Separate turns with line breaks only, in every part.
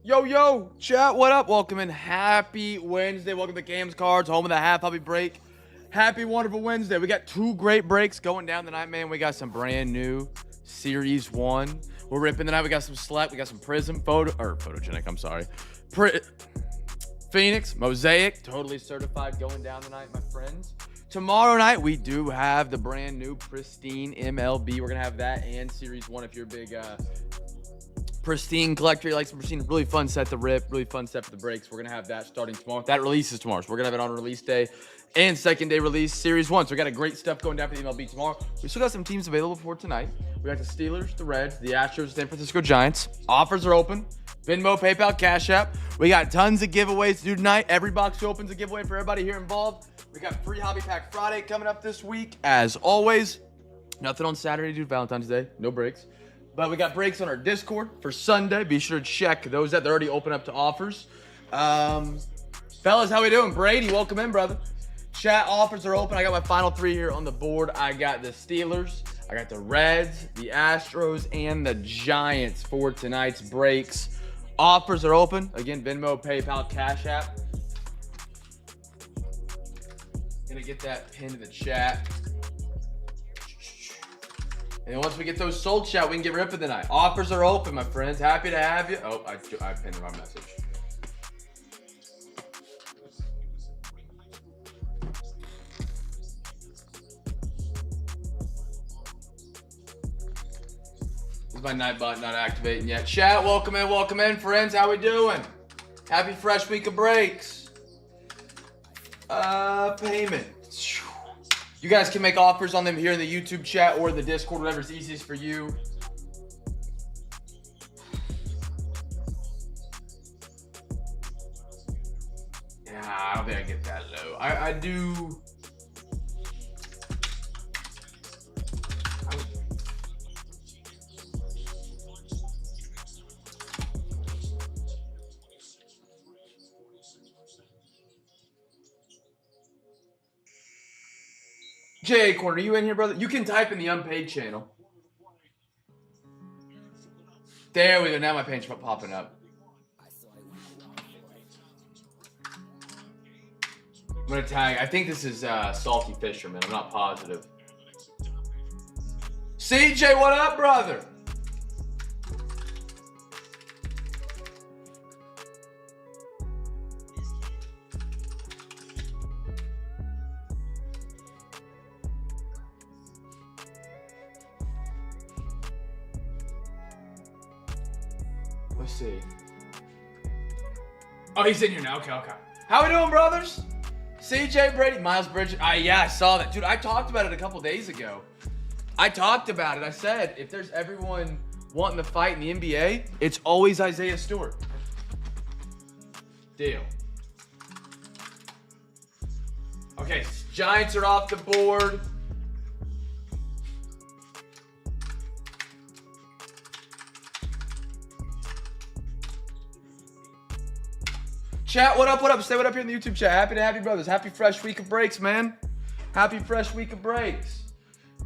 Yo, chat, what up? Welcome in. Happy Wednesday. Welcome to Cam's Cards, home of the half hobby break. Happy wonderful Wednesday. We got two great breaks going down tonight, man. We got some brand new Series 1. We're ripping tonight. We got some Select. We got some Prism, Photogenic, I'm sorry. Phoenix, Mosaic, totally certified going down tonight, my friends. Tomorrow night, we do have the brand new Pristine MLB. We're going to have that and Series 1 if you're a big Pristine collector. You like some Pristine, really fun set to rip, really fun set for the breaks. We're going to have that starting tomorrow. That releases tomorrow, so we're going to have it on release day and second day release, Series 1. So we got a great stuff going down for the MLB tomorrow. We still got some teams available for tonight. We got the Steelers, the Reds, the Astros, San Francisco Giants. Offers are open. Venmo, PayPal, Cash App. We got tons of giveaways to do tonight. Every box opens a giveaway for everybody here involved. We got free Hobby Pack Friday coming up this week. As always, nothing on Saturday due to Valentine's Day. No breaks. But we got breaks on our Discord for Sunday. Be sure to check those out. They're already open up to offers. Fellas, how we doing? Brady, welcome in, brother. Chat offers are open. I got my final three here on the board. I got the Steelers, I got the Reds, the Astros, and the Giants for tonight's breaks. Offers are open. Again, Venmo, PayPal, Cash App. Gonna get that pinned to the chat. And once we get those sold, chat, we can get ripping tonight. Offers are open, my friends. Happy to have you. Oh, I pinned my message. This is my Nightbot not activating yet. Chat, welcome in, friends. How we doing? Happy fresh week of breaks. Payment. You guys can make offers on them here in the YouTube chat or the Discord, whatever's easiest for you. Yeah, I don't think I get that low. I do. Jay Acorn, are you in here, brother? You can type in the unpaid channel. There we go. Now my page popping up. I'm gonna tag. I think this is Salty Fisherman. I'm not positive. CJ, what up, brother? Let's see. Oh, he's in here now. Okay. How we doing, brothers? CJ, Brady, Miles Bridges. Yeah, I saw that. Dude, I talked about it a couple days ago. I said, if there's everyone wanting to fight in the NBA, it's always Isaiah Stewart. Deal. Okay, Giants are off the board. Chat, what up? Say what up here in the YouTube chat. Happy to have you, brothers. Happy fresh week of breaks, man. Happy fresh week of breaks.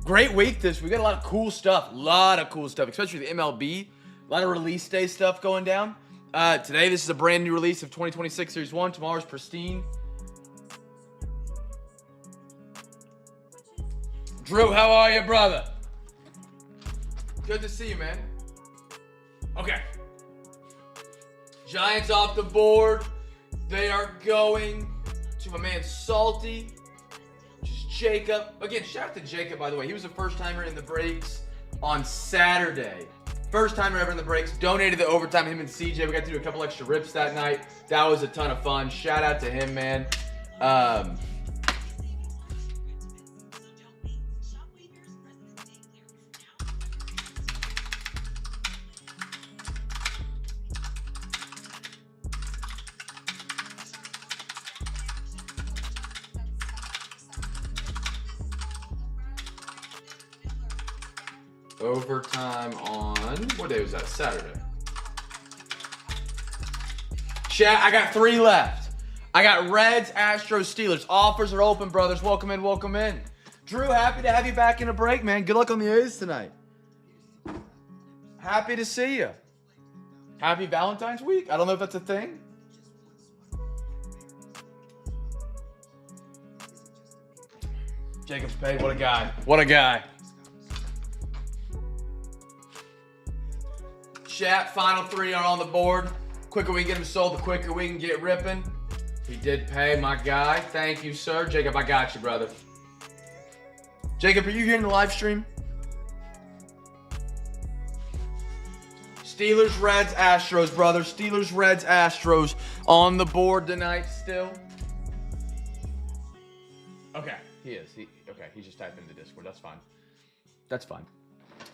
Great week this. We got a lot of cool stuff. Especially the MLB. A lot of release day stuff going down. Today, this is a brand new release of 2026 Series 1. Tomorrow's Pristine. Drew, how are you, brother? Good to see you, man. Okay. Giants off the board. They are going to my man Salty, which is Jacob. Again, shout out to Jacob, by the way. He was a first-timer in the breaks on Saturday. First-timer ever in the breaks. Donated the overtime, him and CJ. We got to do a couple extra rips that night. That was a ton of fun. Shout out to him, man. Overtime on, what day was that? Saturday. Chat, I got 3 left. I got Reds, Astros, Steelers. Offers are open, brothers. Welcome in. Drew, happy to have you back in a break, man. Good luck on the A's tonight. Happy to see you. Happy Valentine's week. I don't know if that's a thing. Jacob's paid. What a guy. What a guy. Chat, final 3 are on the board. Quicker we get them sold, the quicker we can get ripping. He did pay, my guy. Thank you, sir. Jacob, I got you, brother. Jacob, are you here in the live stream? Steelers, Reds, Astros, brother. Steelers, Reds, Astros on the board tonight still. Okay, he is. Okay, he just typed into Discord. That's fine. That's fine.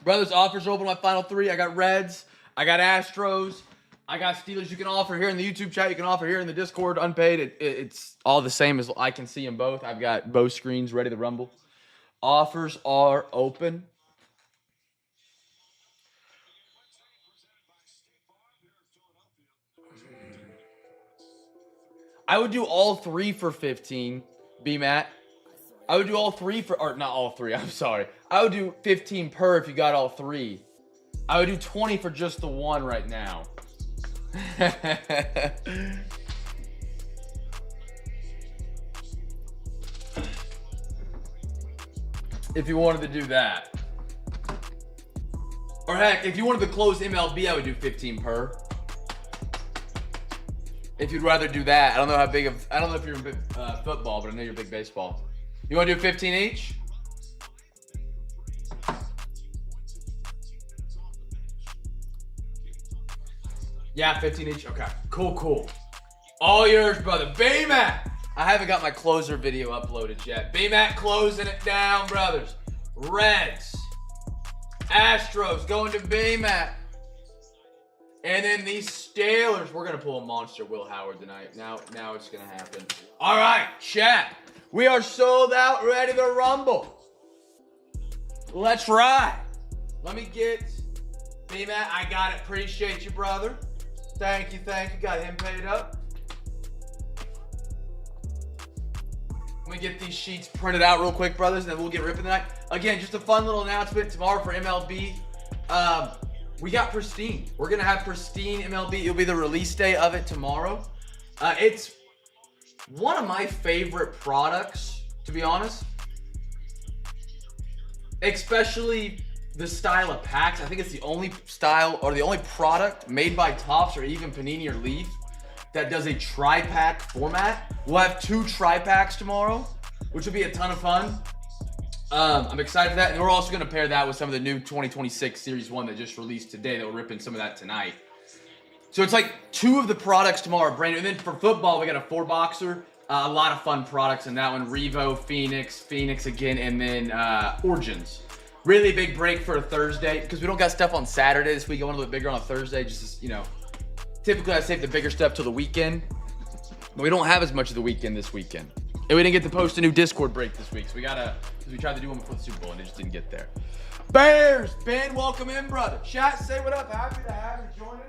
Brothers, offers are open on my final 3. I got Reds. I got Astros. I got Steelers. You can offer here in the YouTube chat. You can offer here in the Discord. Unpaid. It's all the same as I can see them both. I've got both screens ready to rumble. Offers are open. I would do all 3 for 15, B-Matt. I would do all 3 for, or not all 3, I'm sorry. I would do 15 per if you got all 3. I would do 20 for just the 1 right now. If you wanted to do that. Or heck, if you wanted to close MLB, I would do 15 per. If you'd rather do that. I don't know how big of, I don't know if you're in big, football, but I know you're big baseball. You want to do 15 each? Yeah, 15 each. Okay, cool. All yours, brother. Baymac. I haven't got my closer video uploaded yet. Baymac closing it down, brothers. Reds. Astros going to Baymac. And then these Steelers. We're going to pull a monster Will Howard tonight. Now it's going to happen. All right, chat. We are sold out, ready to rumble. Let's ride. Let me get Baymac. I got it. Appreciate you, brother. Thank you. Got him paid up. Let me get these sheets printed out real quick, brothers, and then we'll get ripping tonight. Again, just a fun little announcement tomorrow for MLB. We got Pristine. We're going to have Pristine MLB. It'll be the release day of it tomorrow. It's one of my favorite products, to be honest. Especially the style of packs. I think it's the only style or the only product made by Topps or even Panini or Leaf that does a tri-pack format. We'll have 2 tri-packs tomorrow, which will be a ton of fun. I'm excited for that, and we're also going to pair that with some of the new 2026 Series 1 that just released today that we're ripping some of that tonight. So it's like 2 of the products tomorrow are brand new. And then for football, we got a 4-boxer. A lot of fun products in that one. Revo, Phoenix again, and then Origins. Really big break for a Thursday because we don't got stuff on Saturday this week. I want a little bit bigger on a Thursday. Just as, you know, typically I save the bigger stuff till the weekend, but we don't have as much of the weekend this weekend. And we didn't get to post a new Discord break this week, so we gotta, because we tried to do one before the Super Bowl and it just didn't get there. Bears, Ben, welcome in, brother. Chat, say what up. Happy to have you joining.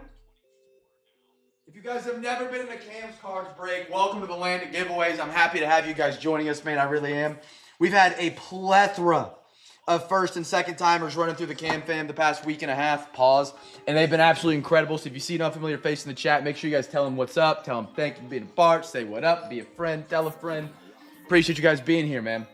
If you guys have never been in a Cam's Cards break, welcome to the land of giveaways. I'm happy to have you guys joining us, man. I really am. We've had a plethora of first and second timers running through the CamFam the past week and a half. Pause. And they've been absolutely incredible. So if you see an unfamiliar face in the chat, make sure you guys tell them what's up. Tell them thank you for being a part. Say what up. Be a friend. Tell a friend. Appreciate you guys being here, man.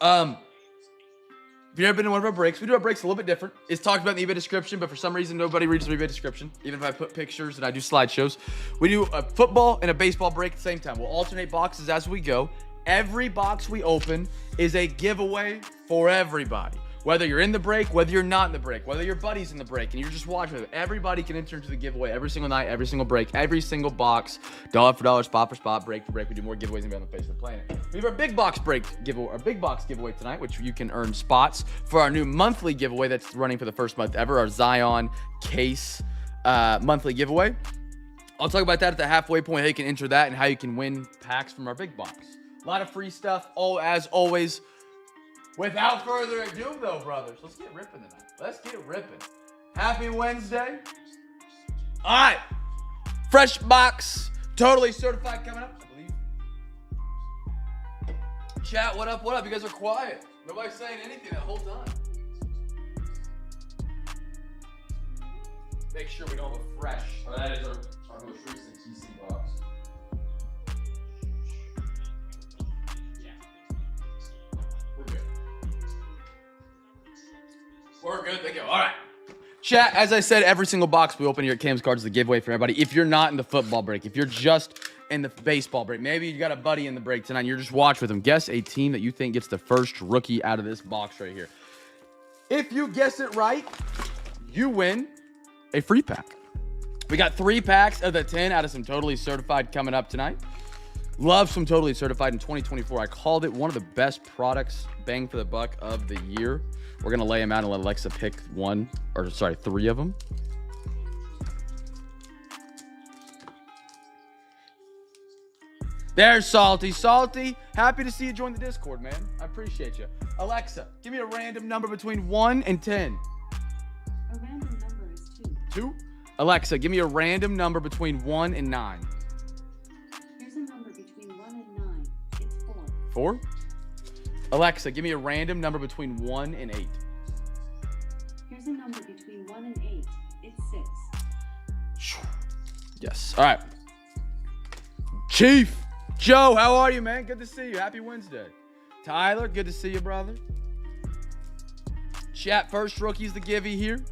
If you've never been in one of our breaks, we do our breaks a little bit different. It's talked about in the eBay description, but for some reason, nobody reads the eBay description, even if I put pictures and I do slideshows. We do a football and a baseball break at the same time. We'll alternate boxes as we go. Every box we open is a giveaway for everybody. Whether you're in the break, whether you're not in the break, whether your buddy's in the break and you're just watching it, everybody can enter into the giveaway every single night, every single break, every single box, dollar for dollar, spot for spot, break for break. We do more giveaways than we on the face of the planet. We have our big box break giveaway, our big box giveaway tonight, which you can earn spots for our new monthly giveaway that's running for the first month ever, our Zion case monthly giveaway. I'll talk about that at the halfway point, how you can enter that and how you can win packs from our big box. A lot of free stuff, as always. Without further ado, though, brothers, let's get ripping tonight. Let's get ripping. Happy Wednesday. All right. Fresh box. Totally certified coming up, I believe. Chat, what up, what up? You guys are quiet. Nobody's saying anything that whole time. Make sure we don't have a fresh. Or that is our most recent TC box. Yeah. We're good. We're good to go. All right. Chat, as I said, every single box we open here at Cam's Cards is the giveaway for everybody. If you're not in the football break, if you're just in the baseball break, maybe you got a buddy in the break tonight and you're just watching with them, guess a team that you think gets the first rookie out of this box right here. If you guess it right, you win a free pack. We got 3 packs of the 10 out of some Totally Certified coming up tonight. Love some Totally Certified in 2024. I called it one of the best products, bang for the buck of the year. We're going to lay them out and let Alexa pick 3 of them. There's Salty. Salty, happy to see you join the Discord, man. I appreciate you. Alexa, give me a random number between 1 and 10.
A random number is 2.
2? Alexa, give me a random number between 1 and 9.
Here's a number between 1 and 9. It's 4.
4? Alexa, give me a random number between 1 and 8.
Here's a number between 1 and 8. It's 6.
Yes. All right. Chief. Joe, how are you, man? Good to see you. Happy Wednesday. Tyler, good to see you, brother. Chat, first rookie's the givey here.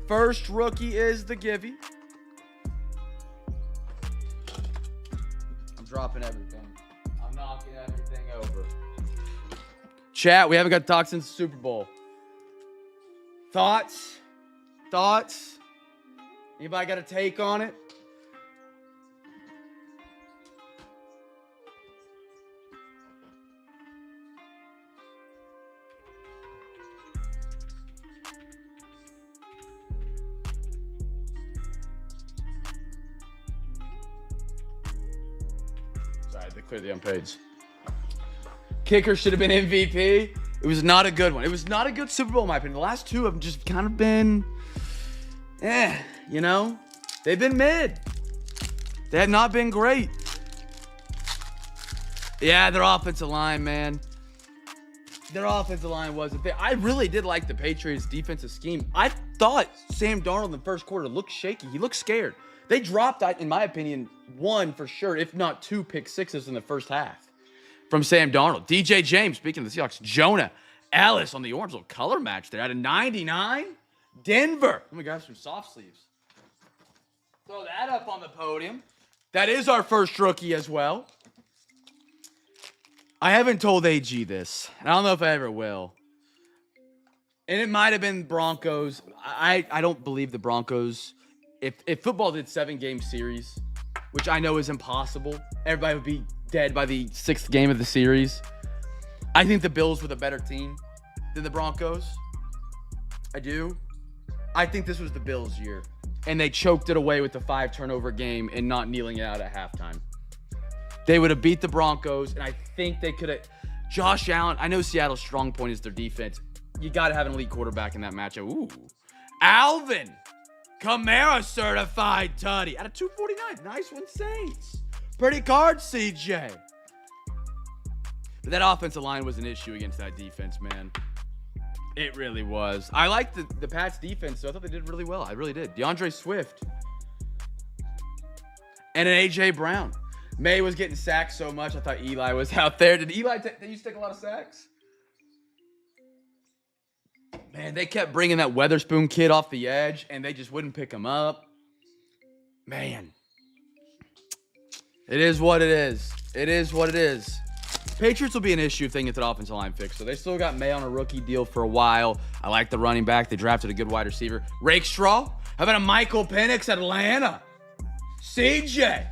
First rookie is the givey. I'm dropping everything. I'm knocking everything over. Chat, we haven't got to talk since the Super Bowl. Thoughts? Thoughts? Anybody got a take on it? Sorry, they cleared the unpaid. Kicker should have been MVP. It was not a good one. It was not a good Super Bowl, in my opinion. The last 2 have just kind of been, you know? They've been mid. They have not been great. Yeah, their offensive line, man. Their offensive line wasn't there. I really did like the Patriots' defensive scheme. I thought Sam Darnold in the first quarter looked shaky. He looked scared. They dropped, in my opinion, 1 for sure, if not 2 pick sixes in the first half from Sam Darnold. DJ James, speaking of the Seahawks, Jonah Ellis on the orange little color match there. At a 99, Denver. Let me grab some soft sleeves. Throw that up on the podium. That is our first rookie as well. I haven't told AG this, and I don't know if I ever will. And it might have been Broncos. I don't believe the Broncos. If football did 7-game series, which I know is impossible, everybody would be dead by the 6th game of the series. I think the Bills were the better team than the Broncos. I do. I think this was the Bills' year, and they choked it away with the 5-turnover game and not kneeling it out at halftime. They would have beat the Broncos, and I think they could have. Josh Allen, I know Seattle's strong point is their defense. You got to have an elite quarterback in that matchup. Ooh. Alvin Kamara certified tutty out of 249. Nice one, Saints. Pretty card, CJ. But that offensive line was an issue against that defense, man. It really was. I liked the Pats defense, so I thought they did really well. I really did. DeAndre Swift. And an A.J. Brown. May was getting sacked so much, I thought Eli was out there. Did Eli used to take a lot of sacks? Man, they kept bringing that Weatherspoon kid off the edge, and they just wouldn't pick him up. Man. It is what it is. It is what it is. Patriots will be an issue if they can get that offensive line fixed. So they still got May on a rookie deal for a while. I like the running back. They drafted a good wide receiver. Rakestraw? How about a Michael Penix at Atlanta? CJ.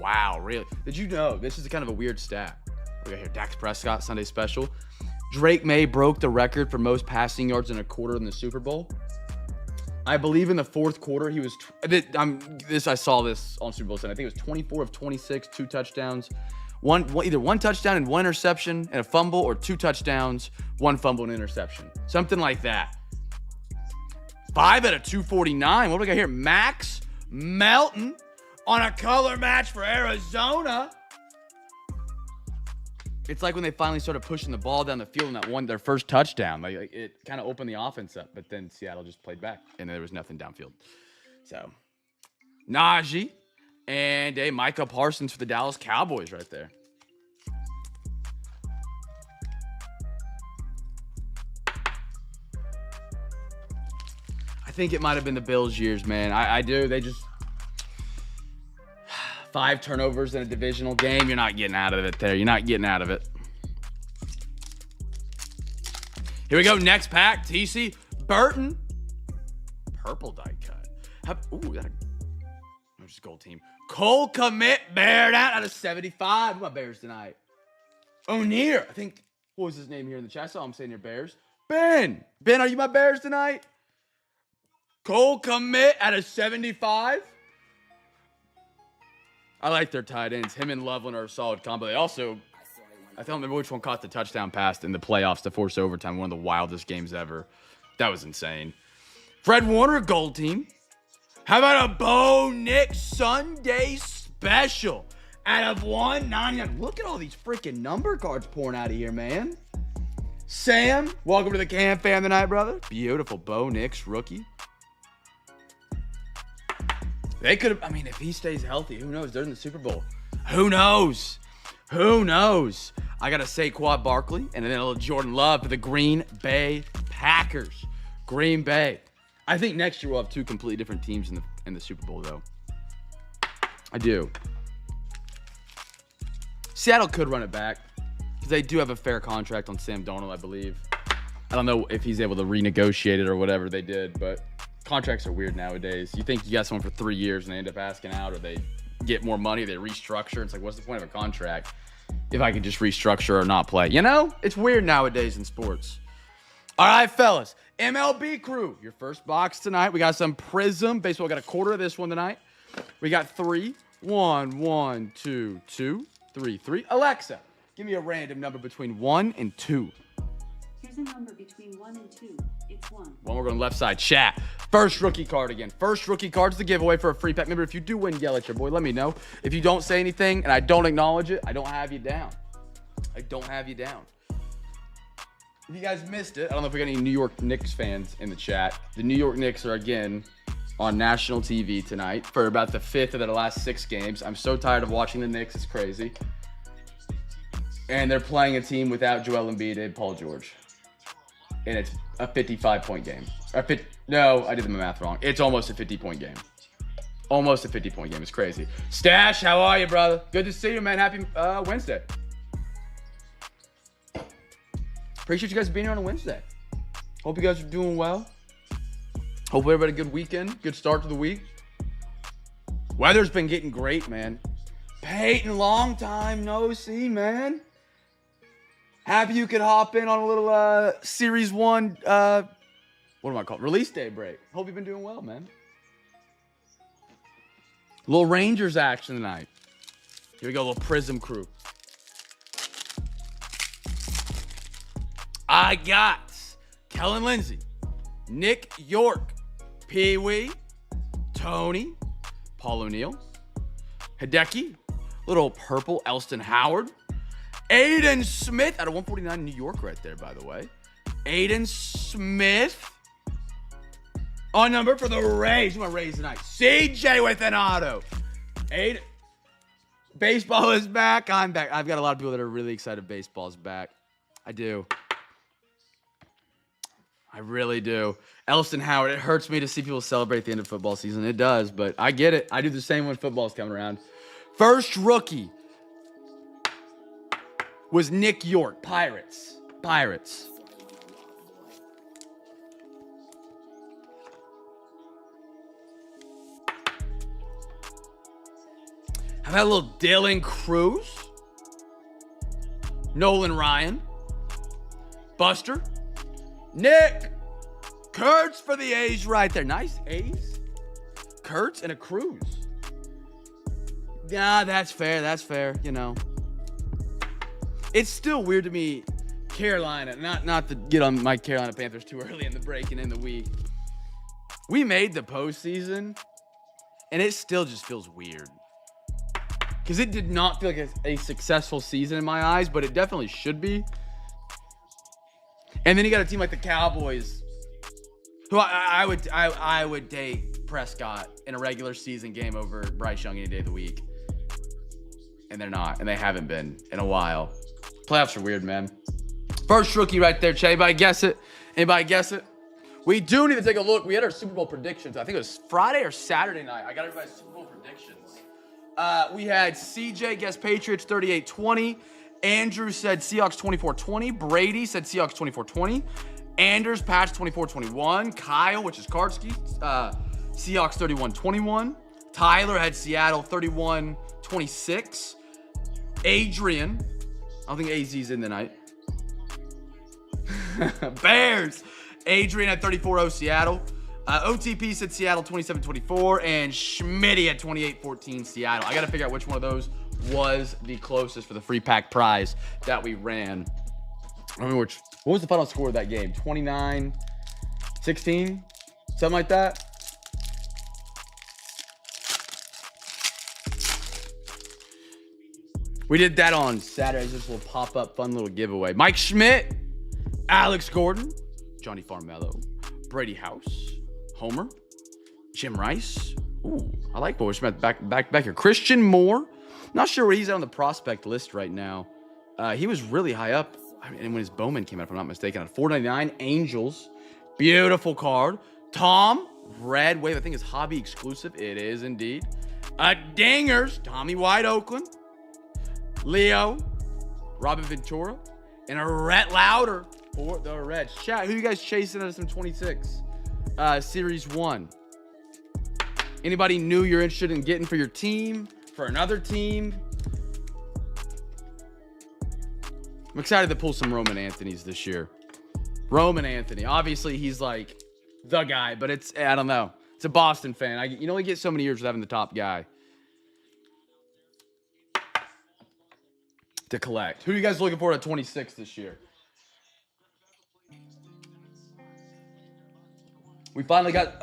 Wow, really? Did you know? This is kind of a weird stat. We got here Dax Prescott, Sunday special. Drake May broke the record for most passing yards in a quarter in the Super Bowl. I believe in the fourth quarter, he was. I saw this on Super Bowl Sunday. I think it was 24 of 26, 2 touchdowns. Either one touchdown and 1 interception and a fumble, or 2 touchdowns, 1 fumble and interception. Something like that. 5 out of 249. What do we got here? Max Melton on a color match for Arizona. It's like when they finally started pushing the ball down the field and their first touchdown. Like it kind of opened the offense up, but then Seattle just played back and there was nothing downfield. So Najee and a Micah Parsons for the Dallas Cowboys right there. I think it might have been the Bills' years, man. I do. They just 5 turnovers in a divisional game. You're not getting out of it there. You're not getting out of it. Here we go. Next pack. TC Burton. Purple die cut. Just gold team. Cole Kmet. Bear down out of 75. My Bears tonight. O'Neal. I think, what was his name here in the chat? I saw him saying your Bears. Ben, are you my Bears tonight? Cole Kmet out of 75. I like their tight ends. Him and Loveland are a solid combo. They also, I don't remember which one caught the touchdown pass in the playoffs to force overtime. One of the wildest games ever. That was insane. Fred Warner, gold team. How about a Bo Nix Sunday special out of 199? Look at all these freaking number cards pouring out of here, man. Sam, welcome to the CamFam tonight, brother. Beautiful Bo Nix rookie. They could have, I mean, if he stays healthy, who knows? They're in the Super Bowl. Who knows? Who knows? I got to say Saquon Barkley and then a little Jordan Love for the Green Bay Packers. Green Bay. I think next year we'll have 2 completely different teams in the Super Bowl, though. I do. Seattle could run it back because they do have a fair contract on Sam Darnold, I believe. I don't know if he's able to renegotiate it or whatever they did, but contracts are weird nowadays. You think you got someone for 3 years and they end up asking out, or they get more money, they restructure. It's like, what's the point of a contract if I could just restructure or not play? You know, it's weird nowadays in sports. All right, fellas. MLB crew, your first box tonight. We got some Prism baseball. We got a quarter of this one tonight. We got 3. 1, 1, 2, 2, 3, 3. Alexa, give me a random number between 1 and 2.
Here's a number between 1 and 2. It's 1.
One, we're going left side. Chat. First rookie card again. First rookie card's the giveaway for a free pack. Remember, if you do win, yell at your boy. Let me know. If you don't say anything and I don't acknowledge it, I don't have you down. I don't have you down. If you guys missed it, I don't know if we got any New York Knicks fans in the chat. The New York Knicks are again on national TV tonight for about the 5th of their last 6 games. I'm so tired of watching the Knicks. It's crazy. And they're playing a team without Joel Embiid and Paul George. And it's a 55-point game. No, I did the math wrong. It's almost a 50-point game. Almost a 50-point game. It's crazy. Stash, how are you, brother? Good to see you, man. Happy Wednesday. Appreciate you guys being here on a Wednesday. Hope you guys are doing well. Hope everybody had a good weekend. Good start to the week. Weather's been getting great, man. Peyton, long time no see, man. Happy you could hop in on a little Series 1, what am I called? Release day break. Hope you've been doing well, man. Little Rangers action tonight. Here we go, little Prism crew. I got Kellen Lindsey, Nick York, Pee Wee, Tony, Paul O'Neill, Hideki, little purple Elston Howard, Aiden Smith out of 149 New York right there, by the way. Aiden Smith on number for the Rays. Who's my Rays tonight? CJ with an auto. Aiden. Baseball is back. I'm back. I've got a lot of people that are really excited baseball's back. I do. I really do. Elston Howard, it hurts me to see people celebrate the end of football season. It does, but I get it. I do the same when football's coming around. First rookie was Nick York, Pirates. Pirates. How about a little Dylan Cruz? Nolan Ryan. Buster. Nick Kurtz for the A's right there. Nice A's. Kurtz and a Cruz. Yeah, that's fair. That's fair. You know, it's still weird to me. Carolina, not to get on my Carolina Panthers too early in the break and in the week. We made the postseason, and it still just feels weird. because it did not feel like a successful season in my eyes, but it definitely should be. And then you got a team like the Cowboys, who I would take Prescott in a regular season game over Bryce Young any day of the week. And they're not, and they haven't been in a while. Playoffs are weird, man. First rookie right there, Che. Anybody guess it? Anybody guess it? We do need to take a look. We had our Super Bowl predictions. I think it was Friday or Saturday night. I got everybody's Super Bowl predictions. We had CJ guess Patriots 38-20. Andrew said Seahawks 24-20. Brady said Seahawks 24-20. Anders Patch 24-21. Kyle, which is Kartsky, Seahawks 31-21. Tyler had Seattle 31-26. Adrian, I don't think AZ's in tonight. Bears. Adrian had 34-0 Seattle. OTP said Seattle 27-24. And Schmitty had 28-14 Seattle. I got to figure out which one of those was the closest for the free pack prize that we ran. I don't know what was the final score of that game? 29-16? Something like that? We did that on Saturday. Just a little pop-up, fun little giveaway. Mike Schmidt, Alex Gordon, Johnny Farmello, Brady House, Homer, Jim Rice. Ooh, I like Boris Smith back here. Christian Moore. Not sure where he's at on the prospect list right now. He was really high up. I mean, when his Bowman came out, if I'm not mistaken, at 499. Angels. Beautiful card. Tom, Red Wave. I think it's hobby exclusive. It is indeed. Dingers. Tommy White, Oakland. Leo. Robin Ventura. And a Rhett Lauder for the Reds. Chat, who you guys chasing at some 26? Series 1. Anybody new you're interested in getting for your team? For another team? I'm excited to pull some Roman Anthony's this year. Roman Anthony. Obviously, he's like the guy, but I don't know. It's a Boston fan. You only get so many years with having the top guy to collect. Who are you guys looking for at 26 this year? We finally got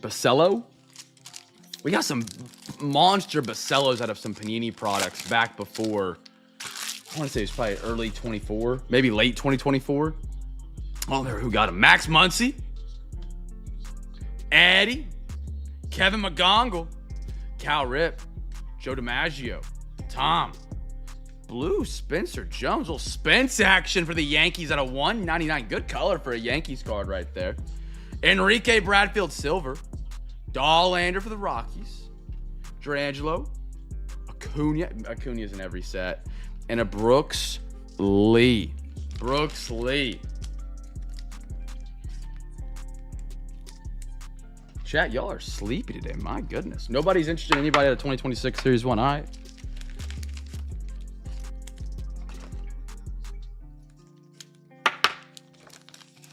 Basello. We got some monster Basellos out of some Panini products back before. I want to say it's probably early 24, maybe late 2024. Oh, there, who got him? Max Muncy, Eddie, Kevin McGongle, Cal Rip, Joe DiMaggio, Tom, Blue, Spencer Jones. Little Spence action for the Yankees at a 199. Good color for a Yankees card right there. Enrique Bradfield Silver, Dollander for the Rockies, Drangelo, Acuna's in every set, and a Brooks Lee. Brooks Lee. Chat, y'all are sleepy today. My goodness. Nobody's interested in anybody at a 2026 Series 1. All right.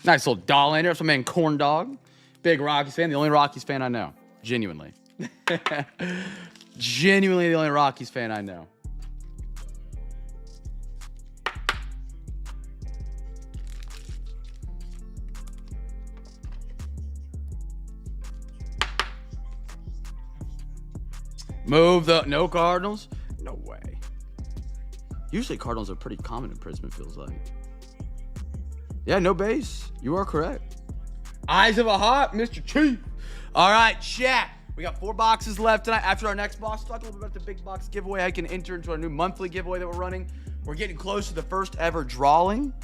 Nice little Dollander. That's my man Corn Dog. Big Rockies fan. The only Rockies fan I know. Genuinely. Genuinely the only Rockies fan I know. Move the... No Cardinals? No way. Usually Cardinals are pretty common in Prism, it feels like. Yeah, no base. You are correct. Eyes of a Hawk, Mr. Chief. All right, chat. We got 4 boxes left tonight. After our next box, talk a little bit about the big box giveaway. I can enter into our new monthly giveaway that we're running. We're getting close to the first ever drawing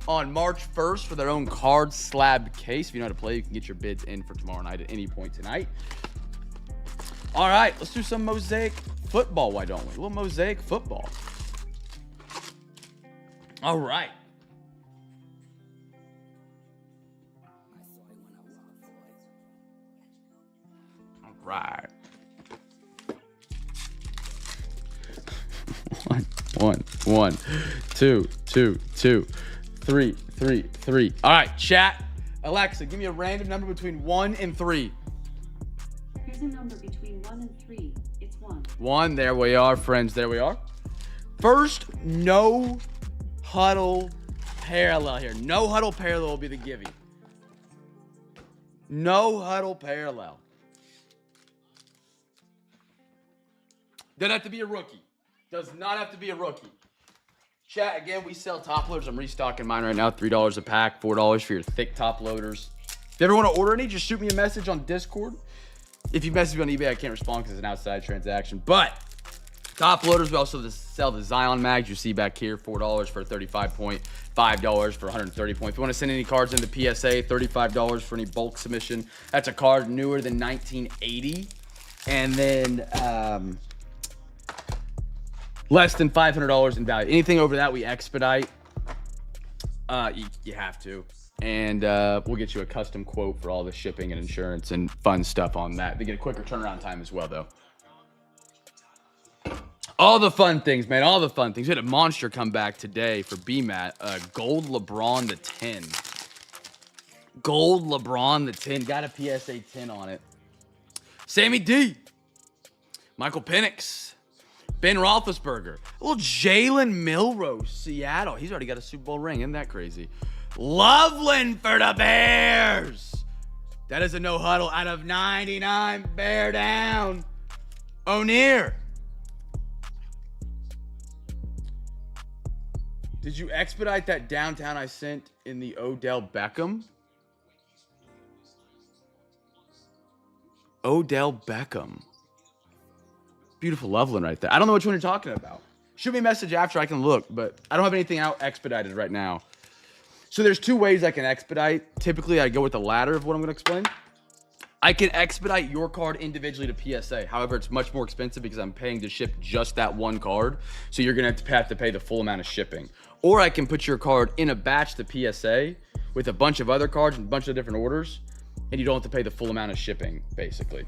on March 1st for their own card slab case. If you know how to play, you can get your bids in for tomorrow night at any point tonight. All right, let's do some Mosaic football. Why don't we? A little Mosaic football. All right. Right. One, two, 3. All right, chat. Alexa, give me a random number between 1 and 3.
Here's a number between 1 and 3. It's 1.
1. There we are, friends. There we are. First, no huddle parallel here. No huddle parallel will be the giving. No huddle parallel. Doesn't have to be a rookie. Does not have to be a rookie. Chat, again, we sell top loaders. I'm restocking mine right now. $3 a pack, $4 for your thick top loaders. If you ever want to order any, just shoot me a message on Discord. If you message me on eBay, I can't respond because it's an outside transaction. But top loaders, we also sell the Zion mags. You see back here, $4 for a 35 point, $5 for 130 point. If you want to send any cards into PSA, $35 for any bulk submission. That's a card newer than 1980. And then less than $500 in value. Anything over that, we expedite. You have to. And we'll get you a custom quote for all the shipping and insurance and fun stuff on that. They get a quicker turnaround time as well, though. All the fun things, man. All the fun things. We had a monster come back today for BMAT. Gold LeBron the 10. Gold LeBron the 10. Got a PSA 10 on it. Sammy D. Michael Penix. Ben Roethlisberger. A little Jalen Milroe, Seattle. He's already got a Super Bowl ring. Isn't that crazy? Loveland for the Bears. That is a no huddle out of 99. Bear down. O'Near. Did you expedite that downtown I sent in the Odell Beckham? Odell Beckham. Beautiful Loveland right there. I don't know which one you're talking about. Shoot me a message after, I can look, but I don't have anything out expedited right now. So there's two ways I can expedite. Typically, I go with the latter of what I'm going to explain. I can expedite your card individually to PSA. However, it's much more expensive because I'm paying to ship just that one card. So you're going to have to pay the full amount of shipping. Or I can put your card in a batch to PSA with a bunch of other cards and a bunch of different orders, and you don't have to pay the full amount of shipping, basically.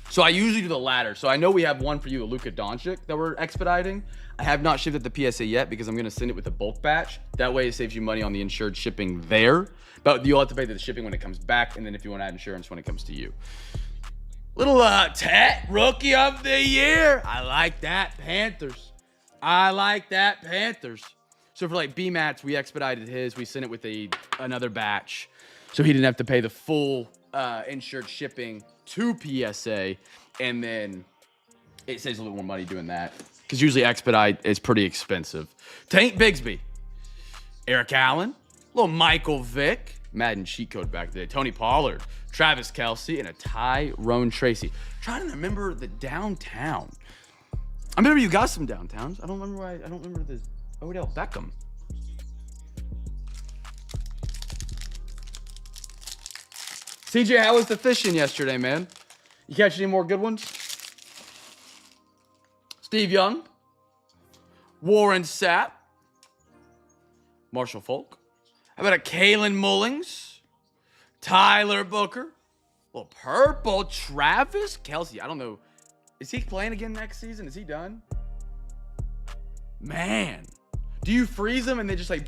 So I usually do the latter. So I know we have one for you, a Luka Doncic, that we're expediting. I have not shipped it to PSA yet because I'm going to send it with a bulk batch. That way it saves you money on the insured shipping there. But you'll have to pay the shipping when it comes back, and then if you want to add insurance when it comes to you. Little Tet, Rookie of the Year. I like that, Panthers. I like that, Panthers. So for like BMATs, we expedited his. We sent it with another batch. So he didn't have to pay the full insured shipping to PSA, and then it saves a little more money doing that because usually expedite is pretty expensive. Tank Bigsby, Eric Allen, little Michael Vick, Madden cheat code back there, Tony Pollard, Travis Kelce, and a Tyrone Tracy. Trying to remember the downtown. I remember you got some downtowns. I don't remember why. I don't remember the Odell Beckham. CJ, how was the fishing yesterday, man? You catch any more good ones? Steve Young, Warren Sapp, Marshall Falk. How about a Kalen Mullings, Tyler Booker, little purple Travis Kelce. I don't know. Is he playing again next season? Is he done? Man, do you freeze him and then just like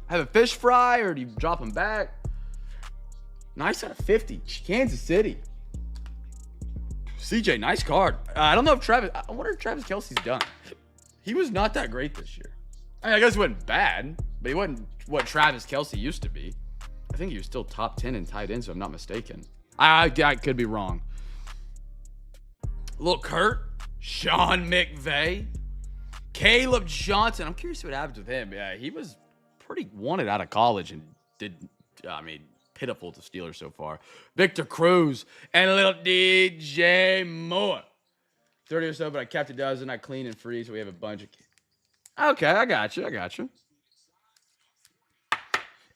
have a fish fry, or do you drop him back? Nice out of 50. Kansas City. CJ, nice card. I don't know if I wonder if Travis Kelce's done. He was not that great this year. I guess he wasn't bad, but he wasn't what Travis Kelce used to be. I think he was still top 10 in tight ends, if I'm not mistaken. I could be wrong. Little Kurt, Sean McVay, Caleb Johnson. I'm curious what happens with him. Yeah, he was pretty wanted out of college and pitiful to Steelers so far. Victor Cruz and a little DJ Moore. 30 or so, but I kept a dozen. I clean and freeze, so we have a bunch of... Okay, I got you.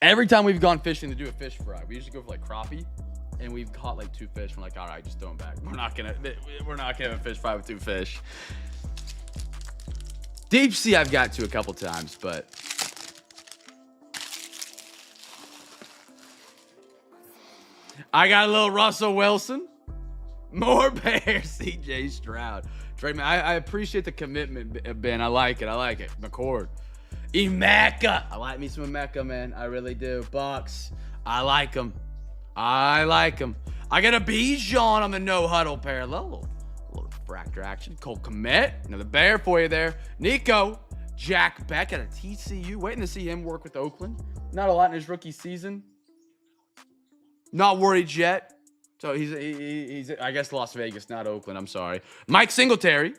Every time we've gone fishing to do a fish fry, we usually go for like crappie, and we've caught like 2 fish. We're like, all right, just throw them back. We're not gonna have a fish fry with 2 fish. Deep sea I've got to a couple times, but... I got a little Russell Wilson. More Bears, CJ Stroud. Trey, man, I appreciate the commitment, Ben. I like it. McCord. Emeka. I like me some Emeka, man. I really do. Bucks. I like him. I got a Bijan on the no huddle parallel. A little fractor action. Cole Kmet. Another Bear for you there. Nico. Jack Beck at a TCU. Waiting to see him work with Oakland. Not a lot in his rookie season. Not worried yet. So he's I guess Las Vegas, not Oakland. I'm sorry. Mike Singletary,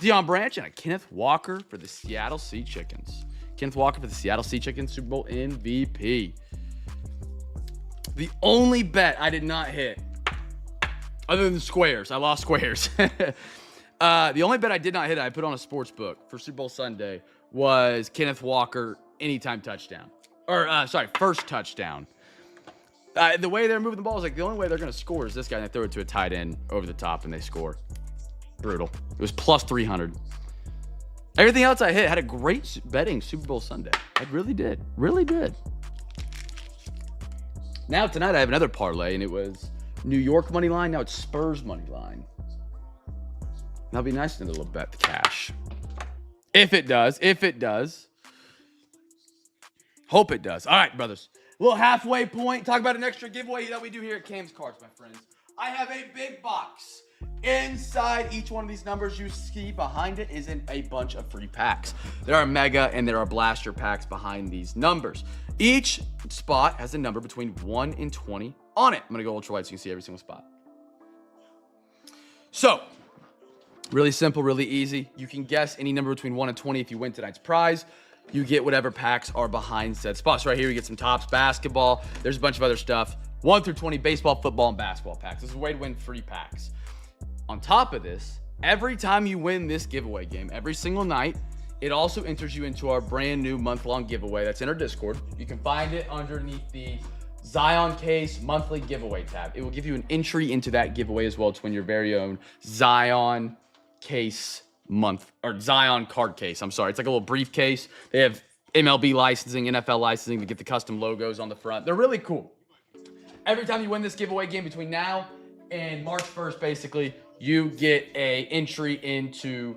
Deion Branch, and a Kenneth Walker for the Seattle Sea Chickens. Kenneth Walker for the Seattle Sea Chickens, Super Bowl MVP. The only bet I did not hit, other than squares, I lost squares. The only bet I did not hit, I put on a sports book for Super Bowl Sunday, was Kenneth Walker anytime touchdown. Or, first touchdown. The way they're moving the ball is like the only way they're going to score is this guy, and they throw it to a tight end over the top, and they score. Brutal. It was plus 300. Everything else I hit had a great betting Super Bowl Sunday. I really did. Really did. Now, tonight, I have another parlay, and it was New York money line. Now it's Spurs money line. That'll be nice to do a little bet the cash. If it does. If it does. Hope it does. All right, brothers. A little halfway point. Talk about an extra giveaway that we do here at Cam's Cards, my friends. I have a big box. Inside each one of these numbers you see behind it is in a bunch of free packs. There are mega and there are blaster packs behind these numbers. Each spot has a number between 1 and 20 on it. I'm going to go ultra wide so you can see every single spot. So, really simple, really easy. You can guess any number between 1 and 20 if you win tonight's prize. You get whatever packs are behind said spots. Right here, you get some Topps basketball. There's a bunch of other stuff. 1 through 20 baseball, football, and basketball packs. This is a way to win free packs. On top of this, every time you win this giveaway game, every single night, it also enters you into our brand new month-long giveaway that's in our Discord. You can find it underneath the Zion Case monthly giveaway tab. It will give you an entry into that giveaway as well to win your very own Zion Case month, or Zion card case. I'm sorry. It's like a little briefcase. They have MLB licensing, NFL licensing to get the custom logos on the front. They're really cool. Every time you win this giveaway game between now and March 1st, basically, you get a entry into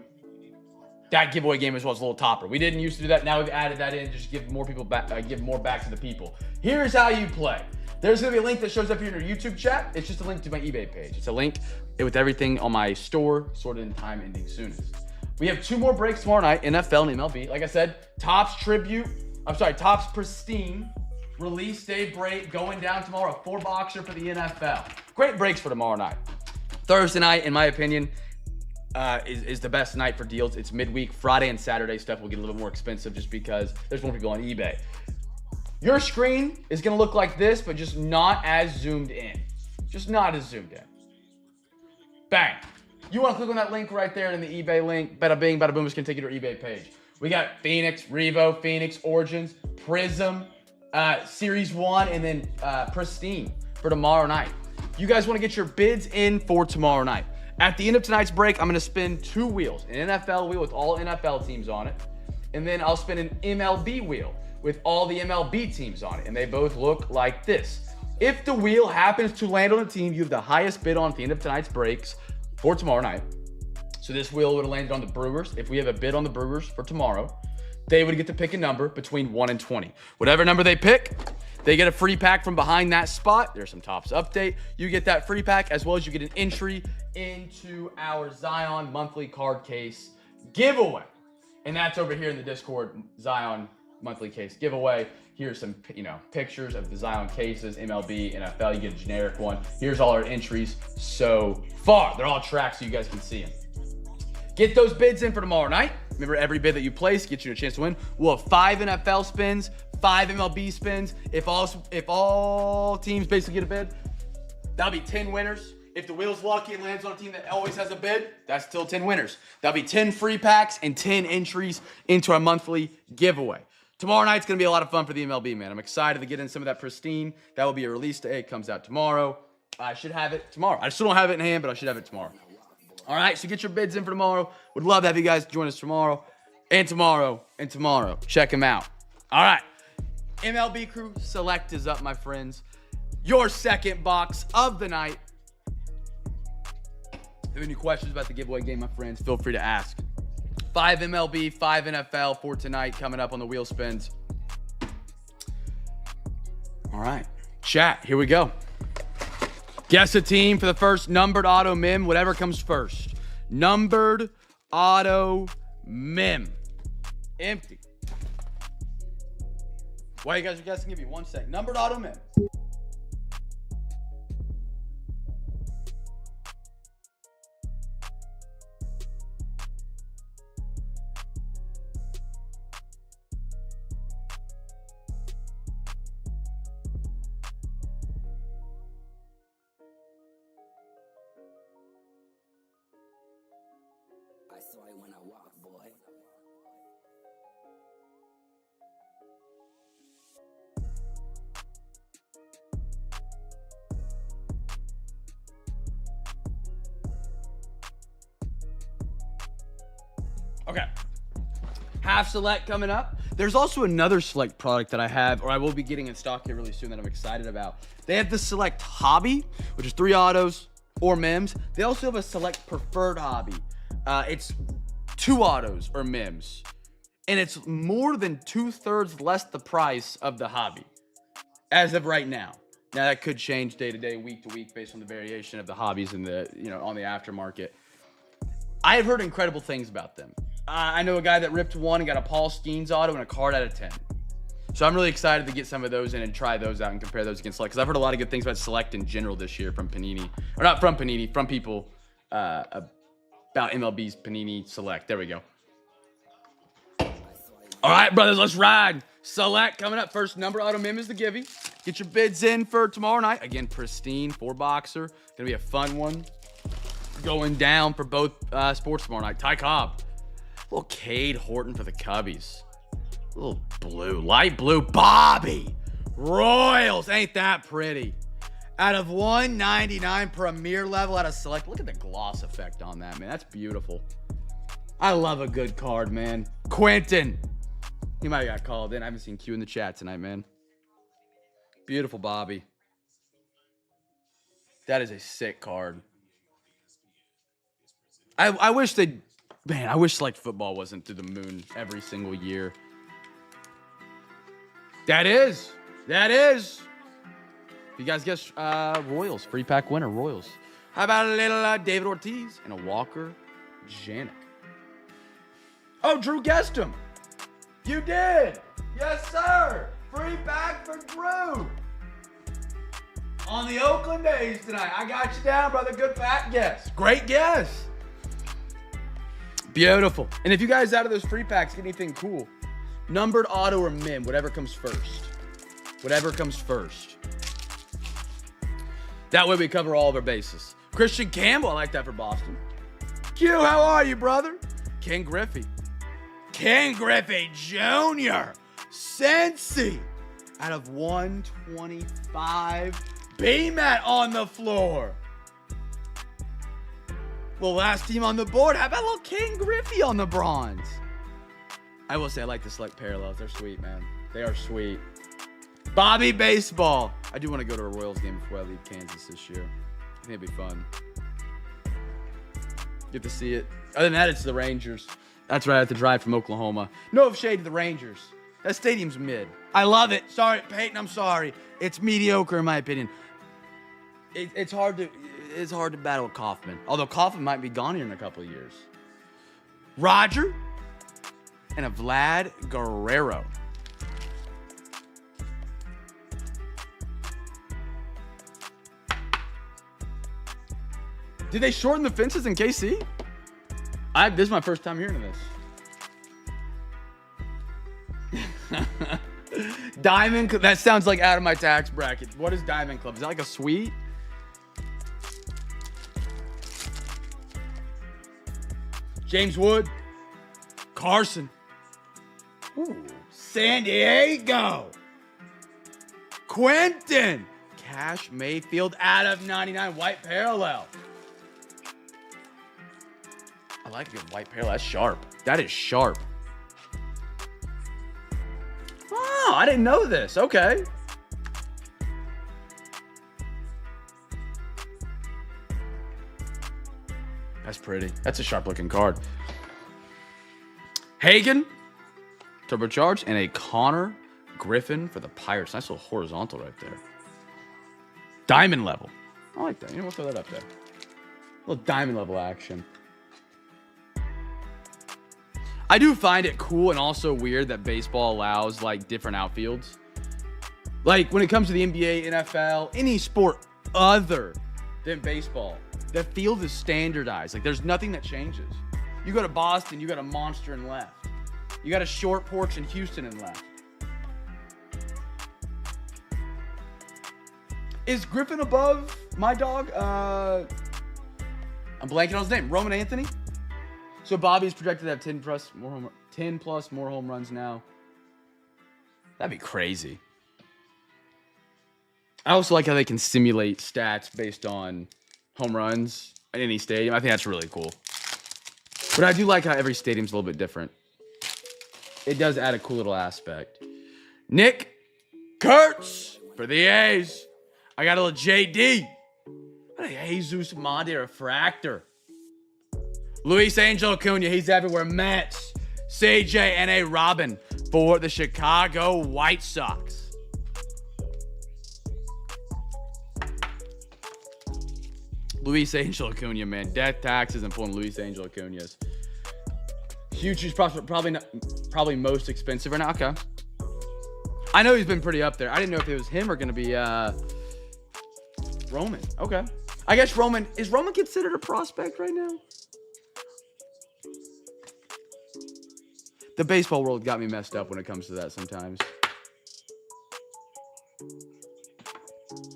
that giveaway game as well as a little topper. We didn't used to do that. Now we've added that in, just give more people back, give more back to the people. Here's how you play. There's going to be a link that shows up here in your YouTube chat. It's just a link to my eBay page. It's a link with everything on my store, sorted in time ending soonest. We have 2 more breaks tomorrow night, NFL and MLB. Like I said, Topps Pristine release day break going down tomorrow. A 4-boxer for the NFL. Great breaks for tomorrow night. Thursday night, in my opinion, is the best night for deals. It's midweek. Friday and Saturday stuff will get a little more expensive just because there's more people on eBay. Your screen is going to look like this, but just not as zoomed in. Just not as zoomed in. Bang. You want to click on that link right there in the eBay link. Bada bing, bada boom. It's going to take you to our eBay page. We got Phoenix, Revo, Phoenix, Origins, Prism, Series 1, and then Pristine for tomorrow night. You guys want to get your bids in for tomorrow night. At the end of tonight's break, I'm going to spin 2 wheels. An NFL wheel with all NFL teams on it. And then I'll spin an MLB wheel with all the MLB teams on it. And they both look like this. If the wheel happens to land on a team you have the highest bid on at the end of tonight's breaks for tomorrow night. So this wheel would have landed on the Brewers. If we have a bid on the Brewers for tomorrow, they would get to pick a number between 1 and 20. Whatever number they pick, they get a free pack from behind that spot. There's some Topps update. You get that free pack as well as you get an entry into our Zion monthly card case giveaway. And that's over here in the Discord, Zion monthly case giveaway. Here's some, pictures of the Zion cases, MLB, NFL. You get a generic one. Here's all our entries so far. They're all tracked so you guys can see them. Get those bids in for tomorrow night. Remember, every bid that you place gets you a chance to win. We'll have 5 NFL spins, 5 MLB spins. If all teams basically get a bid, that'll be 10 winners. If the wheel's lucky and lands on a team that always has a bid, that's still 10 winners. That'll be 10 free packs and 10 entries into our monthly giveaway. Tomorrow night's going to be a lot of fun for the MLB, man. I'm excited to get in some of that Pristine. That will be a release day. It comes out tomorrow. I should have it tomorrow. I still don't have it in hand, but I should have it tomorrow. All right, so get your bids in for tomorrow. Would love to have you guys join us tomorrow and tomorrow and tomorrow. Check them out. All right, MLB Crew Select is up, my friends. Your second box of the night. If you have any questions about the giveaway game, my friends, feel free to ask. 5 MLB, 5 NFL for tonight coming up on the wheel spins. All right, chat, here we go. Guess a team for the first numbered auto mem, whatever comes first. Numbered auto mem. Empty. While you guys are guessing, give me 1 second. Numbered auto mem. Okay. Half select coming up. There's also another select product that I have, or I will be getting in stock here really soon that I'm excited about. They have the select hobby, which is 3 autos or MIMs. They also have a select preferred hobby. It's 2 autos or MIMs. And it's more than 2/3 less the price of the hobby as of right now. Now that could change day to day, week to week based on the variation of the hobbies and the, on the aftermarket. I have heard incredible things about them. I know a guy that ripped one and got a Paul Skeens auto and a card out of 10. So I'm really excited to get some of those in and try those out and compare those against Select. Because I've heard a lot of good things about Select in general this year from Panini. Or not from Panini, from people about MLB's Panini Select. There we go. All right, brothers, let's ride. Select coming up. First number auto mim is the givey. Get your bids in for tomorrow night. Again, pristine 4-boxer. Gonna be a fun one. Going down for both sports tomorrow night. Ty Cobb. Little Cade Horton for the Cubbies. Little blue, light blue. Bobby Royals. Ain't that pretty? Out of 199 premier level out of select. Look at the gloss effect on that, man. That's beautiful. I love a good card, man. Quentin. He might have got called in. I haven't seen Q in the chat tonight, man. Beautiful, Bobby. That is a sick card. I wish they... Man, I wish select football wasn't through the moon every single year. That is. You guys guess Royals. Free pack winner, Royals. How about a little David Ortiz and a Walker Janik? Oh, Drew guessed him. You did. Yes, sir. Free pack for Drew. On the Oakland A's tonight. I got you down, brother. Good pack guess. Great guess. Beautiful. And if you guys out of those free packs get anything cool, numbered auto or mim, whatever comes first. Whatever comes first. That way we cover all of our bases. Christian Campbell, I like that for Boston. Q, how are you, brother? Ken Griffey. Ken Griffey Jr. Cincy. Out of 125. B-Mat on the floor. Well, last team on the board. How about a little Ken Griffey on the bronze? I will say I like the select parallels. They're sweet, man. They are sweet. Bobby Baseball. I do want to go to a Royals game before I leave Kansas this year. I think it'd be fun. Get to see it. Other than that, it's the Rangers. That's right, I have to drive from Oklahoma. No shade to the Rangers. That stadium's mid. I love it. Sorry, Peyton, I'm sorry. It's mediocre in my opinion. It's hard to battle with Kaufman. Although Kaufman might be gone here in a couple of years. Roger and a Vlad Guerrero. Did they shorten the fences in KC? This is my first time hearing of this. Diamond, that sounds like out of my tax bracket. What is Diamond Club? Is that like a suite? James Wood. Carson. Ooh, San Diego. Quentin. Cash Mayfield out of 99. White parallel. I like a good white parallel. That's sharp. That is sharp. Oh, I didn't know this. Okay. That's pretty. That's a sharp looking card. Hagen, turbocharged, and a Connor Griffin for the Pirates. Nice little horizontal right there. Diamond level. I like that. You know, we'll throw that up there. A little diamond level action. I do find it cool and also weird that baseball allows like different outfields. Like when it comes to the NBA, NFL, any sport other than baseball, the field is standardized. Like there's nothing that changes. You go to Boston, you got a monster in left. You got a short porch in Houston in left. Is Griffin above my dog? I'm blanking on his name. Roman Anthony? So Bobby's projected to have 10 plus more home runs now. That'd be crazy. I also like how they can simulate stats based on home runs at any stadium. I think that's really cool. But I do like how every stadium's a little bit different. It does add a cool little aspect. Nick Kurtz for the A's. I got a little JD. What a Jesus Monte refractor. Luis Angel Acuna, he's everywhere. Mets, CJ, and a Robin for the Chicago White Sox. Luis Angel Acuna, man. Death taxes and pulling Luis Angel Acuna's. Huge prospect, probably most expensive right now. Okay. I know he's been pretty up there. I didn't know if it was him or going to be Roman. Okay. I guess Roman, is Roman considered a prospect right now? The baseball world got me messed up when it comes to that sometimes.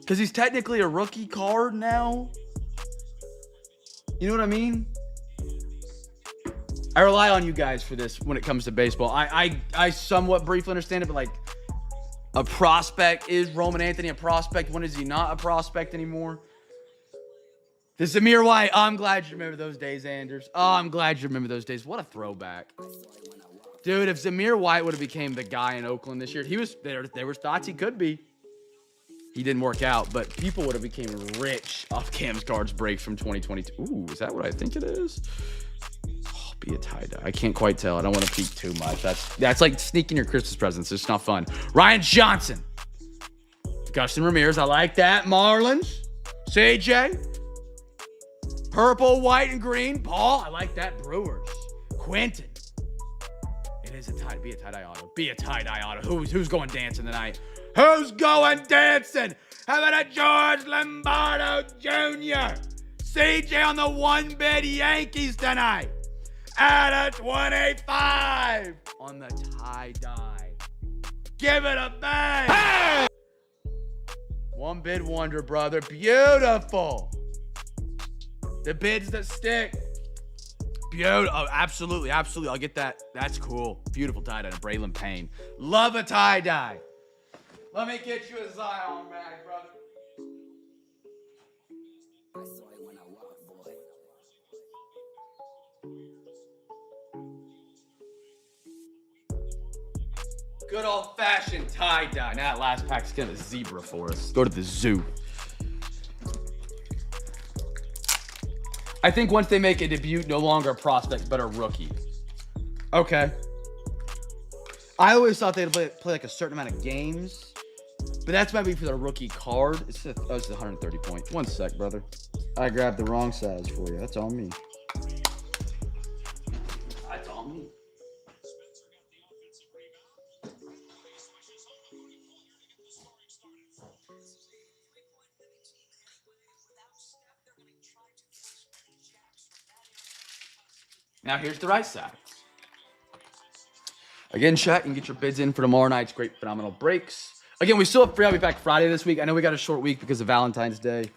Because he's technically a rookie card now. You know what I mean? I rely on you guys for this when it comes to baseball. I somewhat briefly understand it, but like a prospect, is Roman Anthony a prospect? When is he not a prospect anymore? The Zamir White. Oh, I'm glad you remember those days, Anders. Oh, I'm glad you remember those days. What a throwback. Dude, if Zamir White would have became the guy in Oakland this year, there was thoughts he could be. He didn't work out, but people would have became rich off Cam's cards breaks from 2022. Ooh, is that what I think it is? Oh, be a tie-dye. I can't quite tell. I don't want to peek too much. That's like sneaking your Christmas presents. It's not fun. Ryan Johnson. Gustin Ramirez. I like that. Marlins. CJ. Purple, white, and green. Paul. I like that. Brewers. Quentin. It is a tie. Be a tie-dye auto. Be a tie-dye auto. Who's going dancing tonight? Who's going dancing? How about a George Lombardo Jr.? CJ on the one-bid Yankees tonight. At a 25 on the tie-dye. Give it a bang. Hey! One bid wonder, brother. Beautiful. The bids that stick. Beautiful. Oh, absolutely. Absolutely. I'll get that. That's cool. Beautiful tie-dye. Braylon Payne. Love a tie-dye. Let me get you a Zion bag, brother. I saw it when I walked, boy. Good old-fashioned tie-dye. Now that last pack's getting a zebra for us. Go to the zoo. I think once they make a debut, no longer a prospect, but a rookie. Okay. I always thought they'd play like a certain amount of games. But that's maybe for the rookie card. It's 130 points. One sec, brother. I grabbed the wrong size for you. That's on me. That's on me. Now here's the right side. Again, chat, and get your bids in for tomorrow night's great phenomenal breaks. Again, we still have free. I'll be back Friday this week. I know we got a short week because of Valentine's Day.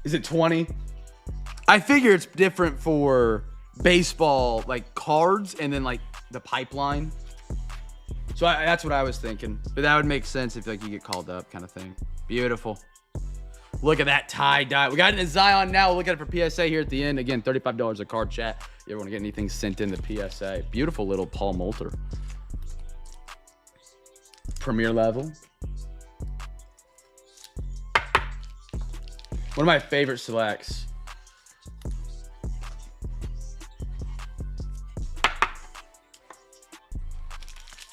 Is it 20? I figure it's different for baseball, like cards, and then like the pipeline. So that's what I was thinking. But that would make sense if like you get called up, kind of thing. Beautiful. Look at that tie-dye. We got it in Zion now. We'll look at it for PSA here at the end. Again, $35 a card, chat. You ever want to get anything sent in the PSA? Beautiful little Paul Moulter. Premier level. One of my favorite selects.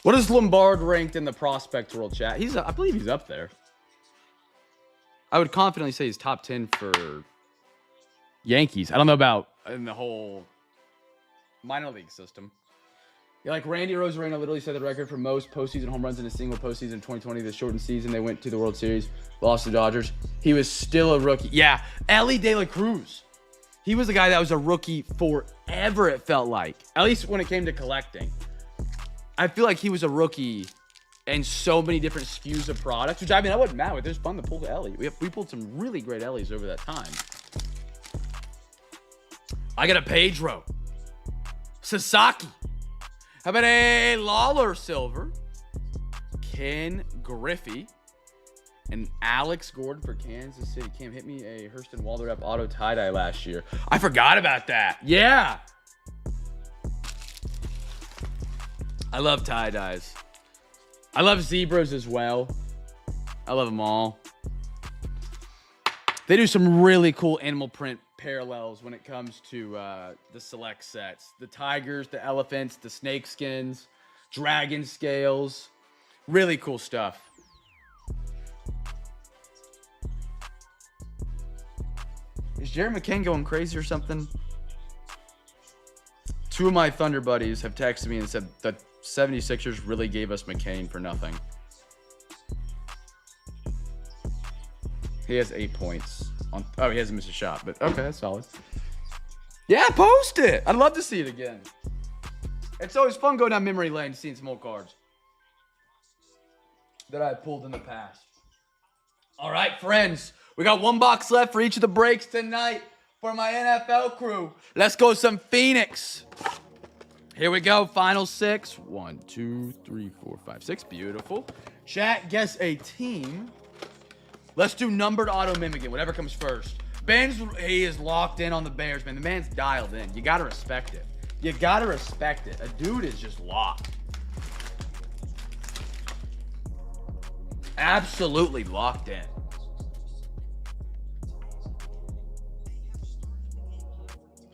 What is Lombard ranked in the prospect world, chat? I believe he's up there. I would confidently say he's top 10 for Yankees. I don't know about in the whole minor league system. Yeah, like Randy Rosarena literally set the record for most postseason home runs in a single postseason in 2020. The shortened season, they went to the World Series, lost to the Dodgers. He was still a rookie. Yeah, Ellie De La Cruz. He was the guy that was a rookie forever, it felt like. At least when it came to collecting. I feel like he was a rookie and so many different SKUs of products, which I mean, I wasn't mad with. It was fun to pull the Ellie. We pulled some really great Ellies over that time. I got a Pedro. Sasaki. How about a Lawler Silver? Ken Griffey. And Alex Gordon for Kansas City. Cam hit me a Hurston Walder-Up auto tie-dye last year. I forgot about that. Yeah. I love tie-dyes. I love zebras as well. I love them all. They do some really cool animal print parallels when it comes to the select sets. The tigers, the elephants, the snake skins, dragon scales. Really cool stuff. Is Jerry McCain going crazy or something? Two of my Thunder buddies have texted me and said that 76ers really gave us McCain for nothing. He has 8 points. Oh, he hasn't missed a shot, but okay, that's solid. Yeah, post it. I'd love to see it again. It's always fun going down memory lane seeing some old cards that I pulled in the past. All right, friends. We got one box left for each of the breaks tonight for my NFL crew. Let's go some Phoenix. Here we go. Final 6. 1, 2, 3, 4, 5, 6. Beautiful. Chat, guess a team. Let's do numbered auto mimicking, whatever comes first. Ben's, he is locked in on the Bears, man. The man's dialed in. You got to respect it. You got to respect it. A dude is just locked. Absolutely locked in.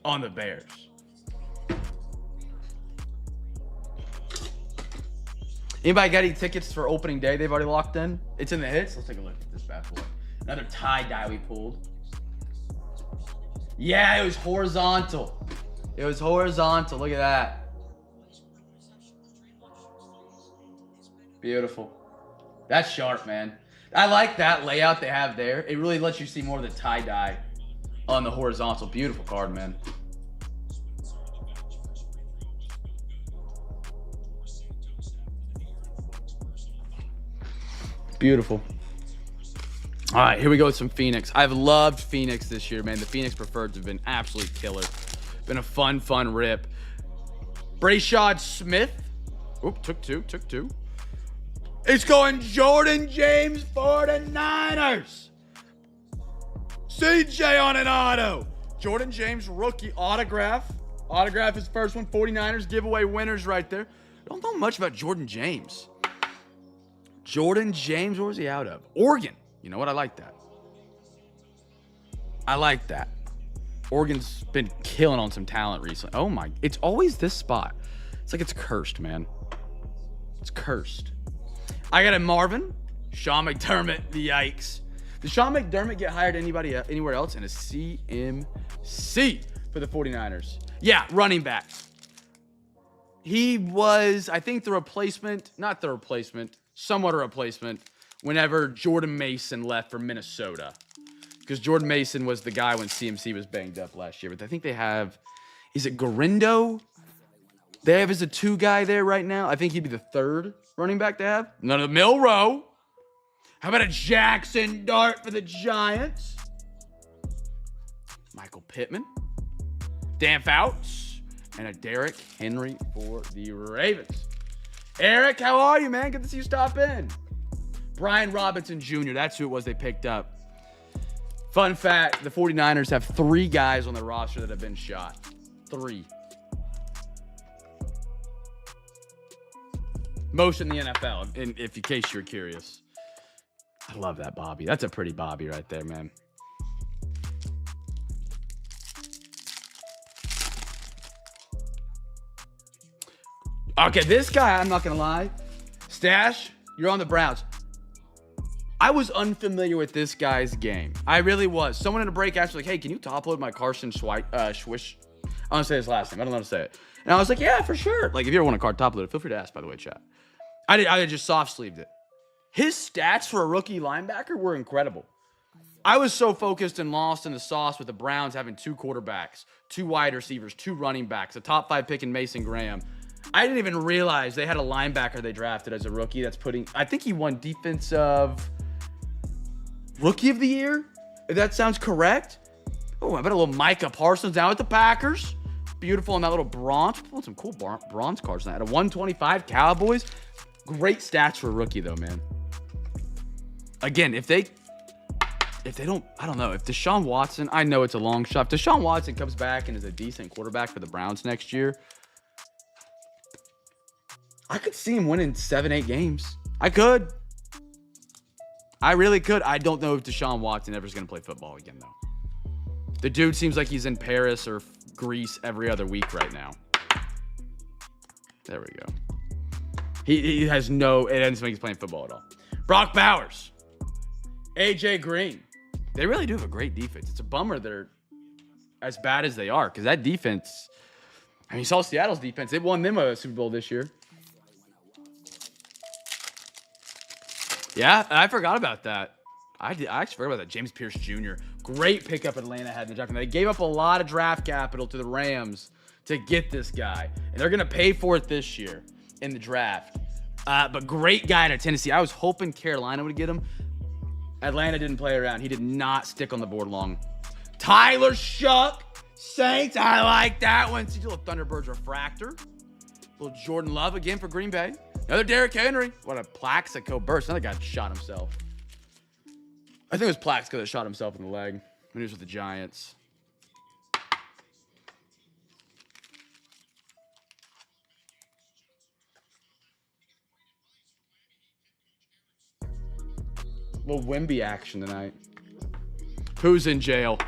On the Bears. Anybody got any tickets for opening day they've already locked in? It's in the hits. Let's take a look at this bad boy. Another tie-dye we pulled. Yeah, it was horizontal. It was horizontal. Look at that. Beautiful. That's sharp, man. I like that layout they have there. It really lets you see more of the tie-dye on the horizontal. Beautiful card, man. Beautiful. All right, here we go with some Phoenix. I've loved Phoenix this year, man. The Phoenix Preferreds have been absolutely killer. Been a fun rip. Brashad Smith. Oop, took two. It's going Jordan James for the Niners. CJ on an auto. Jordan James rookie autograph. Autograph his first one. 49ers giveaway winners right there. Don't know much about Jordan James. Jordan James, where was he out of? Oregon. You know what? I like that. I like that. Oregon's been killing on some talent recently. Oh my, it's always this spot. It's like it's cursed, man. It's cursed. I got a Marvin. Sean McDermott, yikes. Did Sean McDermott get hired anywhere else? And a CMC for the 49ers. Yeah, running back. He was, I think, somewhat a replacement whenever Jordan Mason left for Minnesota. Because Jordan Mason was the guy when CMC was banged up last year. But I think they have, is it Garindo? They have as a 2 guy there right now. I think he'd be the 3rd running back they have. None of the Milrow. How about a Jackson Dart for the Giants? Michael Pittman. Dan Fouts. And a Derrick Henry for the Ravens. Eric, how are you, man? Good to see you stop in. Brian Robinson Jr., that's who it was they picked up. Fun fact, the 49ers have 3 guys on the roster that have been shot. 3. Most in the NFL, in case you're curious. I love that Bobby. That's a pretty Bobby right there, man. Okay, this guy, I'm not going to lie. Stash, you're on the Browns. I was unfamiliar with this guy's game. I really was. Someone in a break asked me, like, hey, can you top load my Carson Schwish? I want to say his last name. I don't know how to say it. And I was like, yeah, for sure. Like, if you ever want a card top loaded, feel free to ask, by the way, chat. I just soft-sleeved it. His stats for a rookie linebacker were incredible. I was so focused and lost in the sauce with the Browns having 2 quarterbacks, 2 wide receivers, 2 running backs, a top 5 pick in Mason Graham. I didn't even realize they had a linebacker they drafted as a rookie that's putting, I think he won defensive rookie of the year. If that sounds correct. Oh, I bet a little Micah Parsons down with the Packers. Beautiful on that little bronze. Pulling some cool bronze cards now. At a 125 Cowboys. Great stats for a rookie though, man. Again, if they don't, I don't know. If Deshaun Watson, I know it's a long shot. If Deshaun Watson comes back and is a decent quarterback for the Browns next year, I could see him winning 7-8 games. I could. I really could. I don't know if Deshaun Watson ever is going to play football again, though. The dude seems like he's in Paris or Greece every other week right now. There we go. He has no, it doesn't seem like he's playing football at all. Brock Bowers. AJ Green. They really do have a great defense. It's a bummer they're as bad as they are because that defense, I mean, you saw Seattle's defense. They won them a Super Bowl this year. Yeah, I forgot about that. I actually forgot about that. James Pierce Jr. Great pickup Atlanta had in the draft. And they gave up a lot of draft capital to the Rams to get this guy. And they're going to pay for it this year in the draft. But great guy out of Tennessee. I was hoping Carolina would get him. Atlanta didn't play around. He did not stick on the board long. Tyler Shuck. Saints. I like that one. See a little Thunderbirds refractor. A little Jordan Love again for Green Bay. Another Derrick Henry. What a Plaxico burst. Another guy shot himself. I think it was Plaxico that shot himself in the leg when he was with the Giants. Little Wemby action tonight. Who's in jail?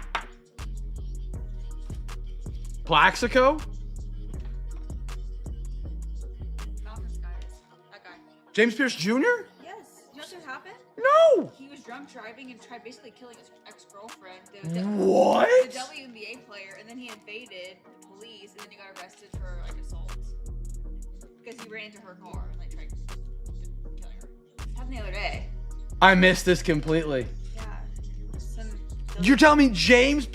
Plaxico? James Pierce Jr.?
Yes. You know what happened?
No.
He was drunk driving and tried basically killing his ex-girlfriend.
What?
The WNBA player, and then he invaded the police, and then he got arrested for like assault because he ran into her car and like tried killing her. It happened the other day.
I missed this completely.
Yeah.
You're telling me James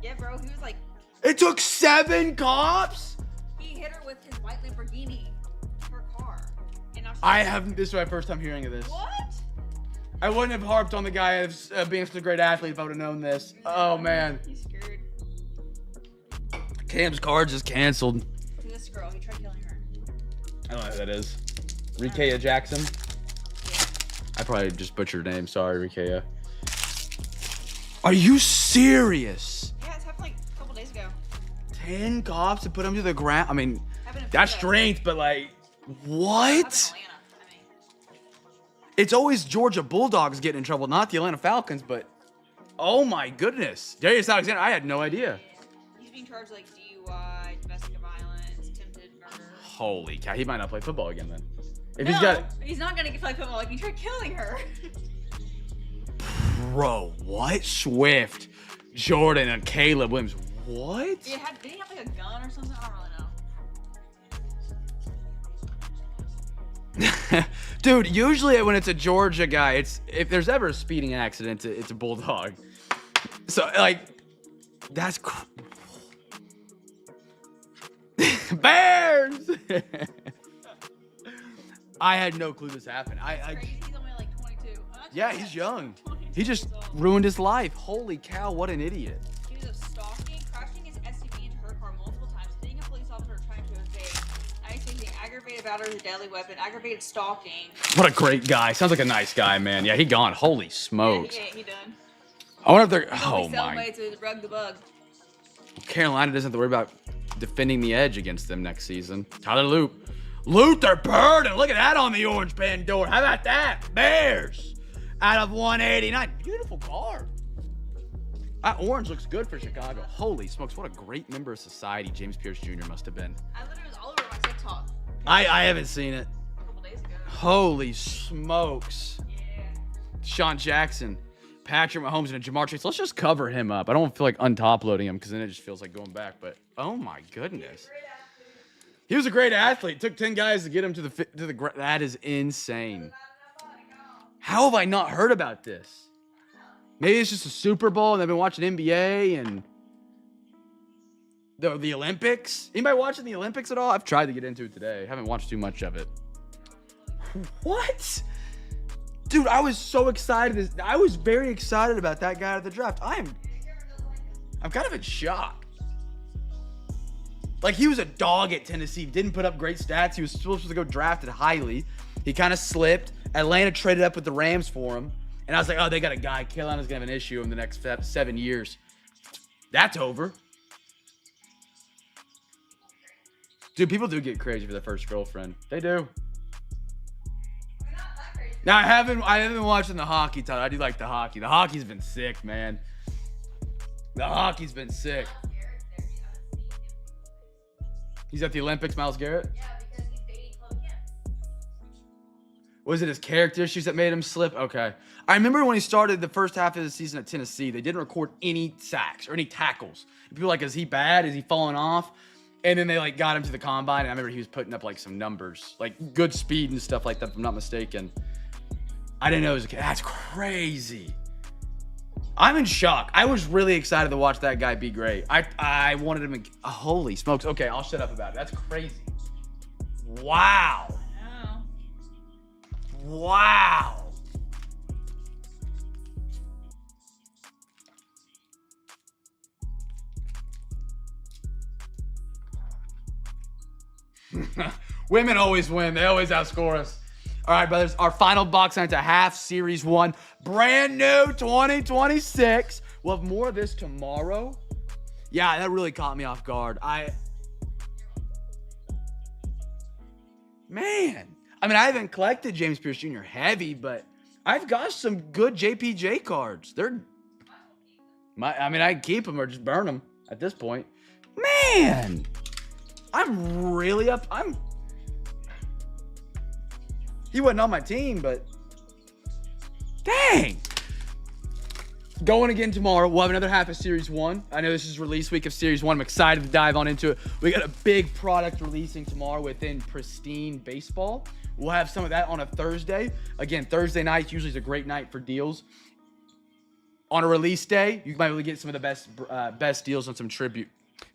Yeah, bro. He was like.
It took 7 cops?
He hit her with his white Lamborghini.
This is my first time hearing of this.
What?
I wouldn't have harped on the guy as being such a great athlete if I would have known this. Oh, man.
He's screwed.
Cam's cards is canceled.
To this girl, he tried killing her.
I don't know who that is. Rikea Jackson?
Yeah.
I probably just butchered her name. Sorry, Rikea. Are you serious?
Yeah, it's happened like a couple days ago.
10 cops to put him to the ground? I mean,
Happened in
that's
Florida.
strength, but like,
Happened in
what?
Atlanta. I mean.
It's always Georgia Bulldogs getting in trouble, not the Atlanta Falcons, but oh my goodness. Darius Alexander, I had no idea.
He's being charged like DUI, domestic violence, attempted murder.
Holy cow, he might not play football again then. If
No, he's not gonna play football. Like he tried killing her.
Bro, what? Swift, Jordan, and Caleb Williams. What?
Did he have like a gun or something? I don't really know.
Dude, usually when it's a Georgia guy, if there's ever a speeding accident, it's a Bulldog. So like, that's Bears. I had no clue this happened.
Crazy. He's only like 22.
Yeah, he's young.
22
He just
years old.
ruined his life. Holy cow, what an idiot.
He was stalking, crashing his SUV into her car multiple times, hitting a police officer trying to evade. Ice taking aggravated battery with a deadly weapon, aggravated stalking.
What a great guy. Sounds like a nice guy, man. Yeah, he gone. Holy smokes.
Yeah, he done.
I wonder if they're.
He's
Oh
only selling
my.
way to rug the bug.
Carolina doesn't have to worry about defending the edge against them next season. Tyler Luther Burden. Look at that on the orange pen door. How about that? Bears out of 189. Beautiful card. That orange looks good for Chicago. Holy smokes. What a great member of society James Pierce Jr. must have been.
I literally was all over my TikTok.
I haven't seen it.
A couple days ago.
Holy smokes.
Yeah.
Sean Jackson, Patrick Mahomes, and Jamar Chase. Let's just cover him up. I don't feel like untop loading him because then it just feels like going back. But oh my goodness, he was a great athlete. It took 10 guys to get him to the. That is insane. How have I not heard about this? Maybe it's just a Super Bowl and I've been watching NBA and The Olympics? Anybody watching the Olympics at all? I've tried to get into it today. Haven't watched too much of it. What? Dude, I was so excited. I was very excited about that guy at the draft. I'm kind of in shock. Like, he was a dog at Tennessee. Didn't put up great stats. He was supposed to go drafted highly. He kind of slipped. Atlanta traded up with the Rams for him. And I was like, oh, they got a guy. Carolina's going to have an issue in the next 7 years. That's over. Dude, people do get crazy for their first girlfriend. They do. Now, I haven't been watching the hockey ton. I do like the hockey. The hockey's been sick, man. The hockey's been sick. He's at the Olympics, Myles Garrett?
Yeah, because he's dating Chloe Kim.
Was it his character issues that made him slip? Okay. I remember when he started the first half of the season at Tennessee, they didn't record any sacks or any tackles. People were like, is he bad? Is he falling off? And then they like got him to the combine, and I remember he was putting up like some numbers, like good speed and stuff like that, if I'm not mistaken. I didn't know it was a kid. That's crazy. I'm in shock. I was really excited to watch that guy be great. I wanted him to, holy smokes. Okay, I'll shut up about it. That's crazy. Wow.
Oh.
Wow. Women always win. They always outscore us. All right, brothers. Our final box night to half series 1. Brand new 2026. We'll have more of this tomorrow. Yeah, that really caught me off guard. Man. I mean, I haven't collected James Pierce Jr. heavy, but I've got some good JPJ cards. I'd keep them or just burn them at this point. Man. I'm really up. He wasn't on my team, but dang. Going again tomorrow. We'll have another half of Series 1. I know this is release week of Series 1. I'm excited to dive on into it. We got a big product releasing tomorrow within Pristine Baseball. We'll have some of that on a Thursday. Again, Thursday night usually is a great night for deals. On a release day, you might be able to get some of the best deals on some tribute.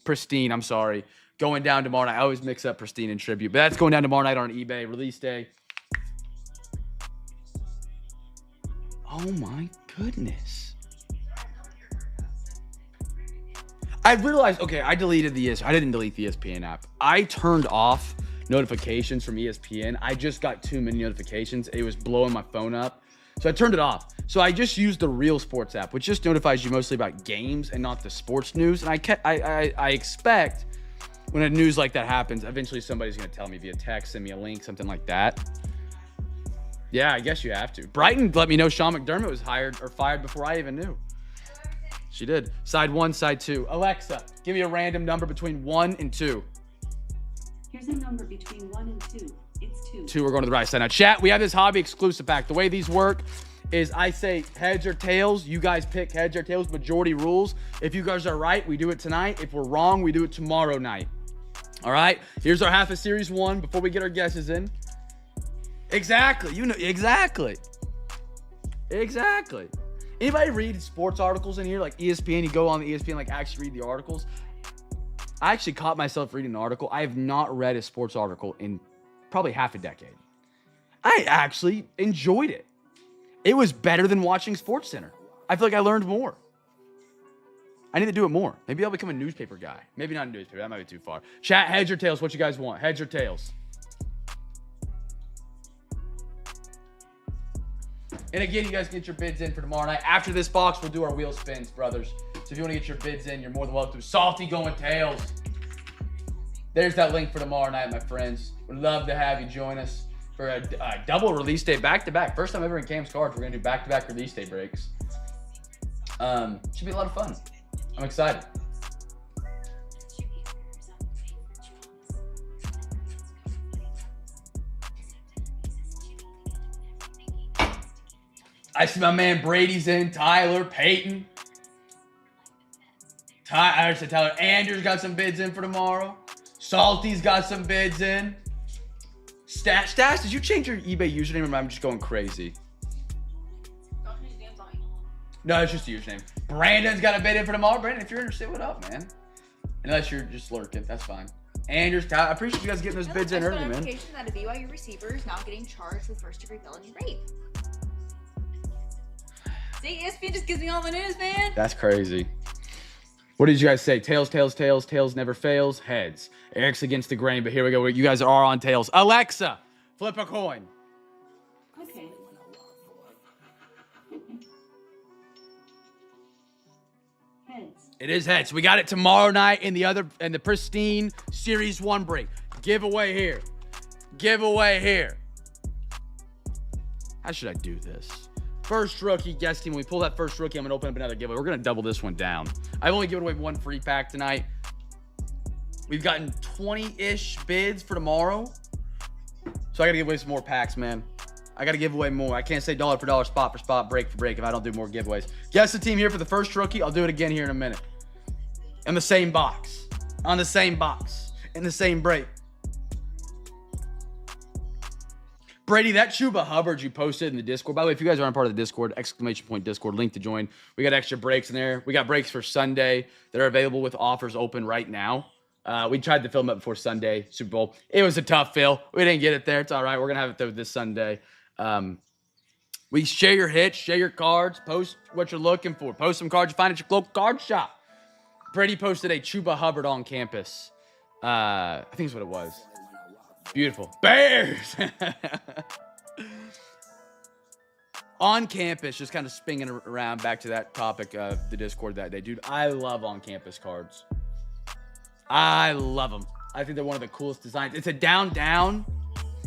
Pristine, going down tomorrow night. I always mix up Pristine and Tribute, but that's going down tomorrow night on eBay. Release day. Oh my goodness. I realized, okay, I didn't delete the ESPN app. I turned off notifications from ESPN. I just got too many notifications. It was blowing my phone up. So I turned it off. So I just used the Real Sports app, which just notifies you mostly about games and not the sports news. And I expect when a news like that happens, eventually somebody's going to tell me via text, send me a link, something like that. Yeah, I guess you have to. Brighton let me know Sean McDermott was hired or fired before I even knew. She did. Side 1, side 2. Alexa, give me a random number between 1 and 2.
Here's a number between 1 and 2. It's 2.
2, we're going to the right side. Now, chat, we have this hobby exclusive pack. The way these work is I say heads or tails. You guys pick heads or tails, majority rules. If you guys are right, we do it tonight. If we're wrong, we do it tomorrow night. All right? Here's our half of Series 1 before we get our guesses in. Exactly. Exactly. Anybody read sports articles in here? Like ESPN, you go on the ESPN, like actually read the articles. I actually caught myself reading an article. I have not read a sports article in probably half a decade. I actually enjoyed it. It was better than watching SportsCenter. I feel like I learned more. I need to do it more. Maybe I'll become a newspaper guy. Maybe not a newspaper. That might be too far. Chat, heads or tails? What you guys want? Heads or tails? And again, you guys get your bids in for tomorrow night. After this box, we'll do our wheel spins, brothers. So if you want to get your bids in, you're more than welcome to. Salty going tails. There's that link for tomorrow night, my friends. Would love to have you join us for a double release day, back-to-back. First time ever in Cam's Cards, we're going to do back-to-back release day breaks. Should be a lot of fun. I'm excited. I see my man Brady's in, Tyler, Peyton. I said Tyler Andrews got some bids in for tomorrow. Salty's got some bids in. Stash, did you change your eBay username or I'm just going crazy?
Don't change the names on me.
No, it's just a username. Brandon's got a bid in for tomorrow. Brandon, if you're interested, what up, man? Unless you're just lurking, that's fine. And I appreciate you guys getting those bids in early, man.
Notification that a BYU receiver is now getting charged with first-degree felony rape. See, ESPN just gives me all the news, man.
That's crazy. What did you guys say? Tails, tails, tails. Tails never fails. Heads. Eric's against the grain, but here we go. You guys are on tails. Alexa, flip a coin.
Okay. Heads.
It is heads. We got it tomorrow night in the Pristine Series 1 break. Giveaway here. Giveaway here. How should I do this? First rookie guest team. When we pull that first rookie, I'm going to open up another giveaway. We're going to double this one down. I've only given away one free pack tonight. We've gotten 20-ish bids for tomorrow. So I got to give away some more packs, man. I got to give away more. I can't say dollar for dollar, spot for spot, break for break if I don't do more giveaways. Guess the team here for the first rookie. I'll do it again here in a minute. In the same box. On the same box. In the same break. Brady, that Chuba Hubbard you posted in the Discord. By the way, if you guys aren't part of the Discord, ! Discord, link to join. We got extra breaks in there. We got breaks for Sunday that are available with offers open right now. We tried to film it before Sunday, Super Bowl. It was a tough fill. We didn't get it there. It's all right. We're going to have it there this Sunday. We share your hits, share your cards, post what you're looking for. Post some cards you find at your local card shop. Brady posted a Chuba Hubbard on campus. I think that's what it was. Beautiful. Bears! On campus, just kind of spinning around back to that topic of the Discord that day. Dude, I love on-campus cards. I love them. I think they're one of the coolest designs. It's a down.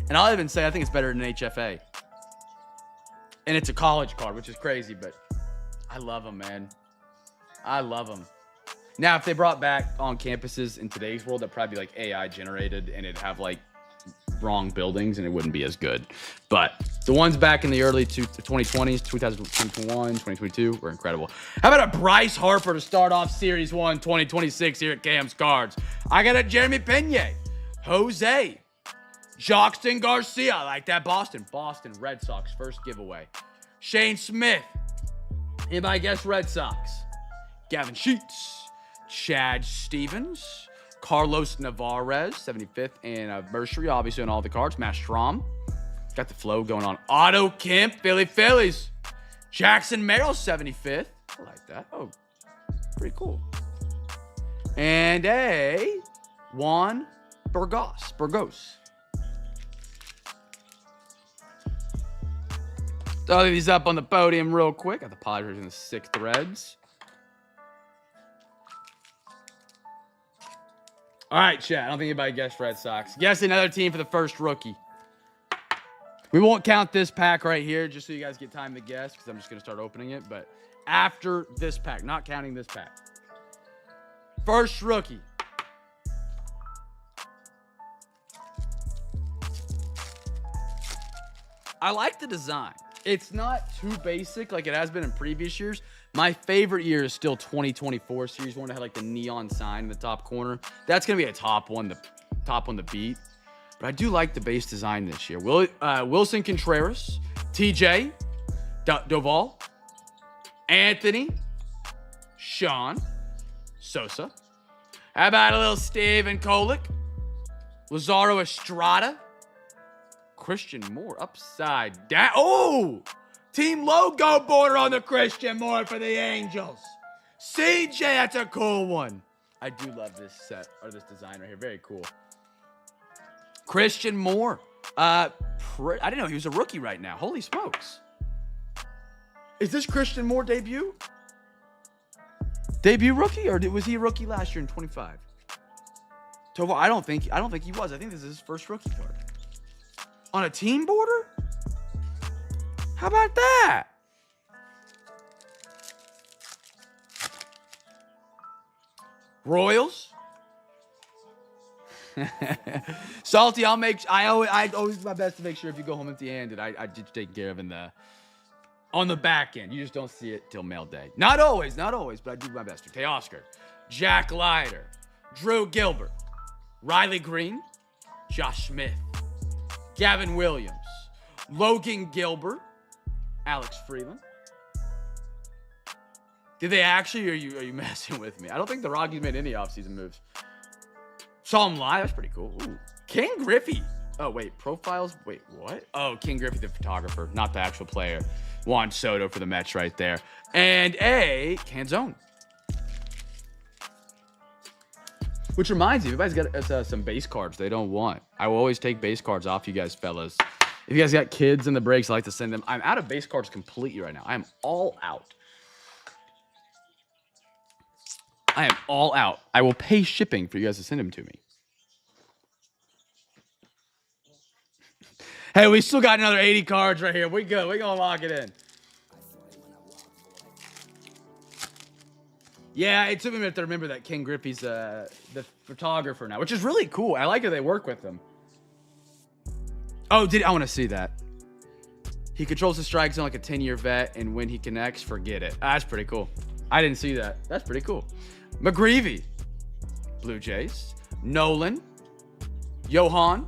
And I'll even say I think it's better than HFA. And it's a college card, which is crazy, but I love them, man. I love them. Now, if they brought back on campuses in today's world, that'd probably be like AI generated and it'd have like wrong buildings and it wouldn't be as good. But the ones back in the early 2020s, 2021, 2022 were incredible. How about a Bryce Harper to start off Series 1 2026 here at Cam's Cards? I got a Jeremy Pena, Jose, Joxton Garcia. I like that. Boston Red Sox first giveaway. Shane Smith. Anybody guess Red Sox? Gavin Sheets. Chad Stevens. Carlos Navarez, 75th anniversary, obviously on all the cards. Matt Strom. Got the flow going on. Otto Kemp, Phillies. Jackson Merrill, 75th. I like that. Oh, pretty cool. And a Juan Burgos. Throw these up on the podium real quick. Got the Padres in the 6th Reds. All right, chat. I don't think anybody guessed Red Sox. Guess another team for the first rookie. We won't count this pack right here just so you guys get time to guess because I'm just going to start opening it. But after this pack, not counting this pack. First rookie. I like the design. It's not too basic like it has been in previous years. My favorite year is still 2024 Series 1. It had like the neon sign in the top corner. That's going to be a top one to beat. But I do like the base design this year. Wilson Contreras, TJ, Doval, Anthony, Sean, Sosa. How about a little Steven Kolick, Lazaro Estrada, Christian Moore upside down. Oh! Team logo border on the Christian Moore for the Angels. CJ, that's a cool one. I do love this set, or this design right here. Very cool. Christian Moore. I didn't know he was a rookie right now. Holy smokes. Is this Christian Moore debut? Debut rookie, or was he a rookie last year in 25? Tovo, I don't think he was. I think this is his first rookie card. On a team border? How about that? Royals. Salty, I always do my best to make sure if you go home empty-handed, I just take care of on the back end. You just don't see it till mail day. Not always, but I do my best. Teoscar, Jack Leiter, Drew Gilbert, Riley Green, Josh Smith, Gavin Williams, Logan Gilbert, Alex Freeland, Did they actually, or are you messing with me? I don't think the Rockies made any offseason moves. Saw him live. That's pretty cool. Ooh. King Griffey. Oh, wait. Profiles? Wait, what? Oh, King Griffey, the photographer, not the actual player. Juan Soto for the Mets right there. And a Canzone. Which reminds me, everybody's got some base cards they don't want. I will always take base cards off you guys, fellas. If you guys got kids in the breaks, I like to send them. I'm out of base cards completely right now. I am all out. I am all out. I will pay shipping for you guys to send them to me. Hey, we still got another 80 cards right here. We good. We're going to lock it in. Yeah, it took me a minute to remember that King Griffey's the photographer now, which is really cool. I like how they work with him. Oh, I want to see that. He controls the strike zone like a 10-year vet, and when he connects, forget it. That's pretty cool. I didn't see that. That's pretty cool. McGreevy, Blue Jays. Nolan, Johan,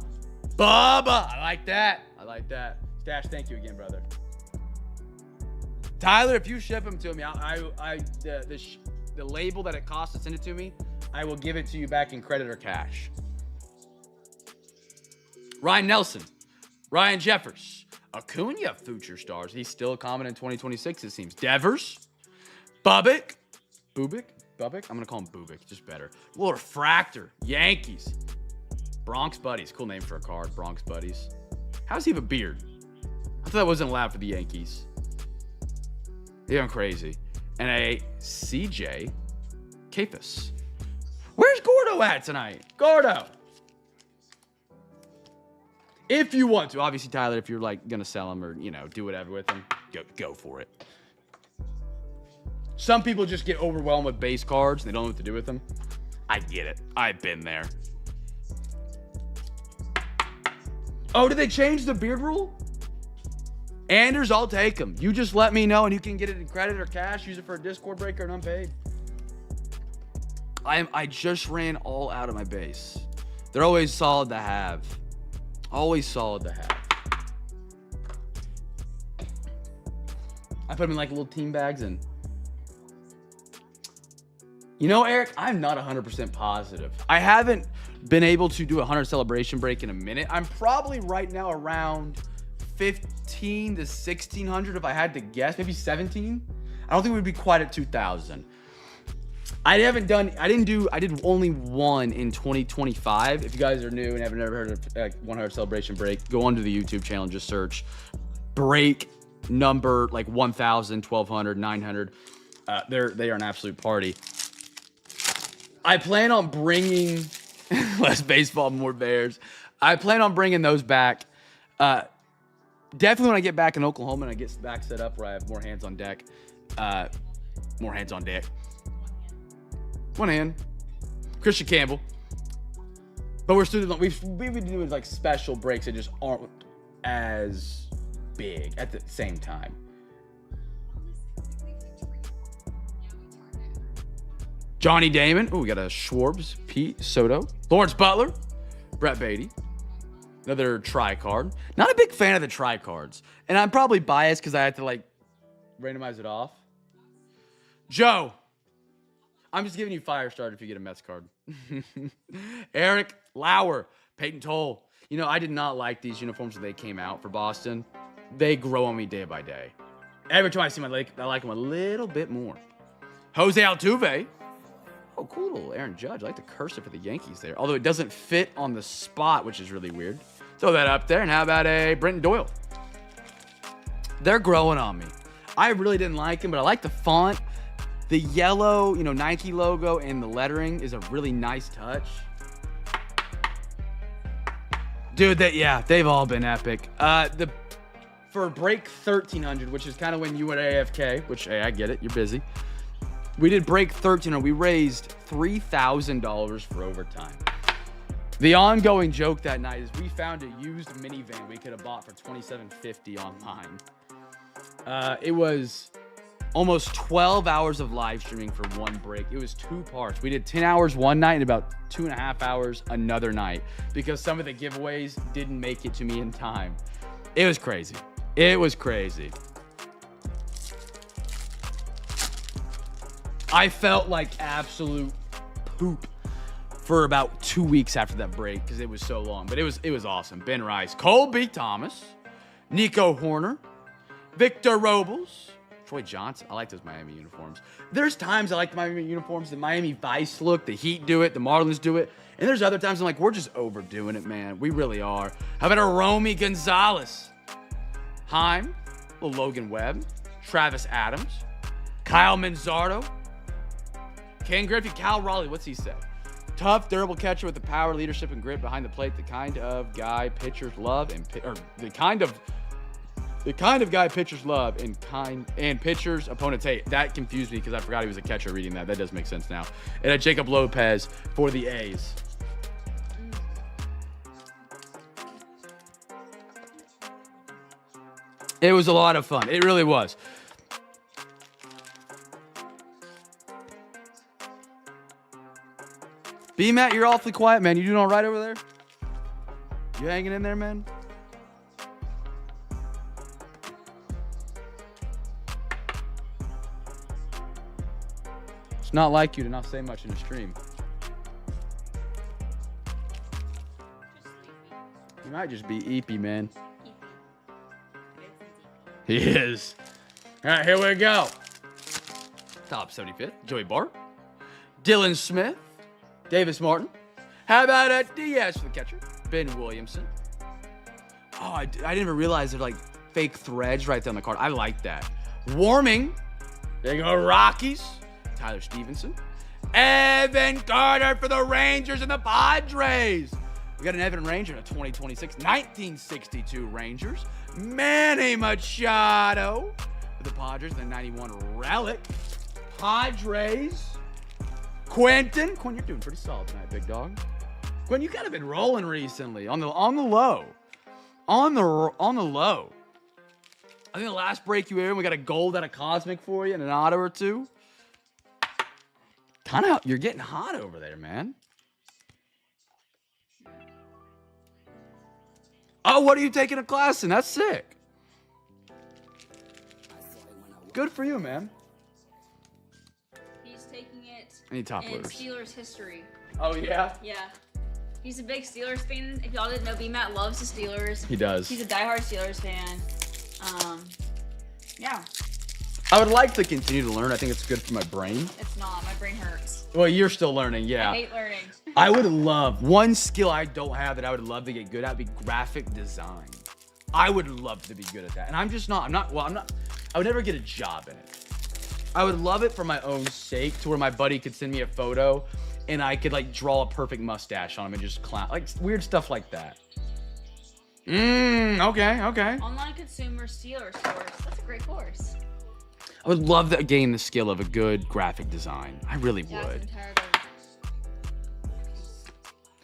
Bubba. I like that. I like that. Stash, thank you again, brother. Tyler, if you ship them to me, the label that it costs to send it to me, I will give it to you back in credit or cash. Ryan Nelson, Ryan Jeffers, Acuna, future stars. He's still common in 2026, it seems. Devers, Bubbick. I'm going to call him Bubik, just better. Little Refractor, Yankees. Bronx Buddies, cool name for a card, Bronx Buddies. How does he have a beard? I thought that wasn't allowed for the Yankees. They're going crazy. And a CJ Capus. Where's Gordo at tonight? Gordo. If you want to, obviously, Tyler, if you're like going to sell him or, do whatever with him, go for it. Some people just get overwhelmed with base cards. They don't know what to do with them. I get it. I've been there. Oh, did they change the beard rule? Anders, I'll take them. You just let me know and you can get it in credit or cash. Use it for a Discord breaker and unpaid. I just ran all out of my base. They're always solid to have. Always solid to have. I put them in like little team bags and... Eric, I'm not 100% positive. I haven't been able to do a 100 celebration break in a minute. I'm probably right now around 15 to 1600 if I had to guess, maybe 17. I don't think we'd be quite at 2000. I did only one in 2025. If you guys are new and have never heard of 100 celebration break, go onto the YouTube channel and just search break number like 1000, 1200, 900. They are an absolute party. I plan on bringing less baseball, more Bears. I plan on bringing those back. Definitely when I get back in Oklahoma and I get back set up where I have more hands on deck. More hands on deck. One hand. Christian Campbell. But we've been doing like special breaks that just aren't as big at the same time. Johnny Damon. Oh, we got a Schwarbs, Pete Soto, Lawrence Butler, Brett Beatty. Another tri-card. Not a big fan of the tri-cards. And I'm probably biased because I had to like randomize it off. Joe. I'm just giving you fire start if you get a Mets card. Eric Lauer, Peyton Toll. I did not like these uniforms when they came out for Boston. They grow on me day by day. Every time I see them, I like them a little bit more. Jose Altuve. Oh, cool little Aaron Judge. I like the cursor for the Yankees there. Although it doesn't fit on the spot, which is really weird. Throw that up there. And how about a Brenton Doyle? They're growing on me. I really didn't like them, but I like the font. The yellow, Nike logo and the lettering is a really nice touch. Dude, they've all been epic. For break 1300, which is kind of when you went AFK, which, hey, I get it. You're busy. We did break 1300. We raised $3,000 for overtime. The ongoing joke that night is we found a used minivan we could have bought for $27.50 online. It was almost 12 hours of live streaming for one break. It was 2 parts. We did 10 hours one night and about 2.5 hours another night because some of the giveaways didn't make it to me in time. It was crazy. It was crazy. I felt like absolute poop for about 2 weeks after that break because it was so long. But it was awesome. Ben Rice, Colby Thomas, Nico Horner, Victor Robles, Troy Johnson. I like those Miami uniforms. There's times I like the Miami uniforms. The Miami Vice look, the Heat do it, the Marlins do it. And there's other times I'm like, we're just overdoing it, man. We really are. How about a Romy Gonzalez? Heim, little Logan Webb, Travis Adams, Kyle Manzardo, Ken Griffey, Cal Raleigh. What's he say? Tough, durable catcher with the power, leadership, and grit behind the plate. The kind of guy pitchers love the kind of guy pitchers love and pitchers opponents hate. That confused me because I forgot he was a catcher reading that. That does make sense now. And at Jacob Lopez for the A's. It was a lot of fun. It really was. B-Matt, you're awfully quiet, man. You doing all right over there? You hanging in there, man? It's not like you to not say much in the stream. You might just be eepy, man. He is. All right, here we go. Top 75th, Joey Bart, Dylan Smith, Davis Martin. How about a Diaz for the catcher? Ben Williamson. Oh, I didn't even realize they're like fake threads right there on the card. I like that. Warming. There you go, Rockies. Tyler Stevenson. Evan Carter for the Rangers and the Padres. We got an Evan Ranger in a 2026 1962 Rangers. Manny Machado for the Padres, the 91 relic. Padres. Quentin, you're doing pretty solid tonight, big dog. Quentin, you kind of been rolling recently on the low. On the low. I think the last break you were in, we got a gold out of Cosmic for you and an auto or two. Kind of, you're getting hot over there, man. Oh, what are you taking a class in? That's sick. Good for you, man.
He's taking it
Any top
in
loaders?
Steelers history.
Oh, yeah?
Yeah. He's a big Steelers fan. If y'all didn't know, B-Matt loves the Steelers.
He does.
He's a diehard Steelers fan. Yeah.
I would like to continue to learn. I think it's good for my brain.
It's not. My brain hurts.
Well, you're still learning, yeah.
I hate learning.
I would love, one skill I don't have that I would love to get good at would be graphic design. I would love to be good at that. And I'm not, I would never get a job in it. I would love it for my own sake to where my buddy could send me a photo and I could like draw a perfect mustache on him and just clown, like weird stuff like that. Okay.
Online consumer Steelers course. That's a great course.
I would love to gain the skill of a good graphic design. I really
Yeah,
would.
I'm tired of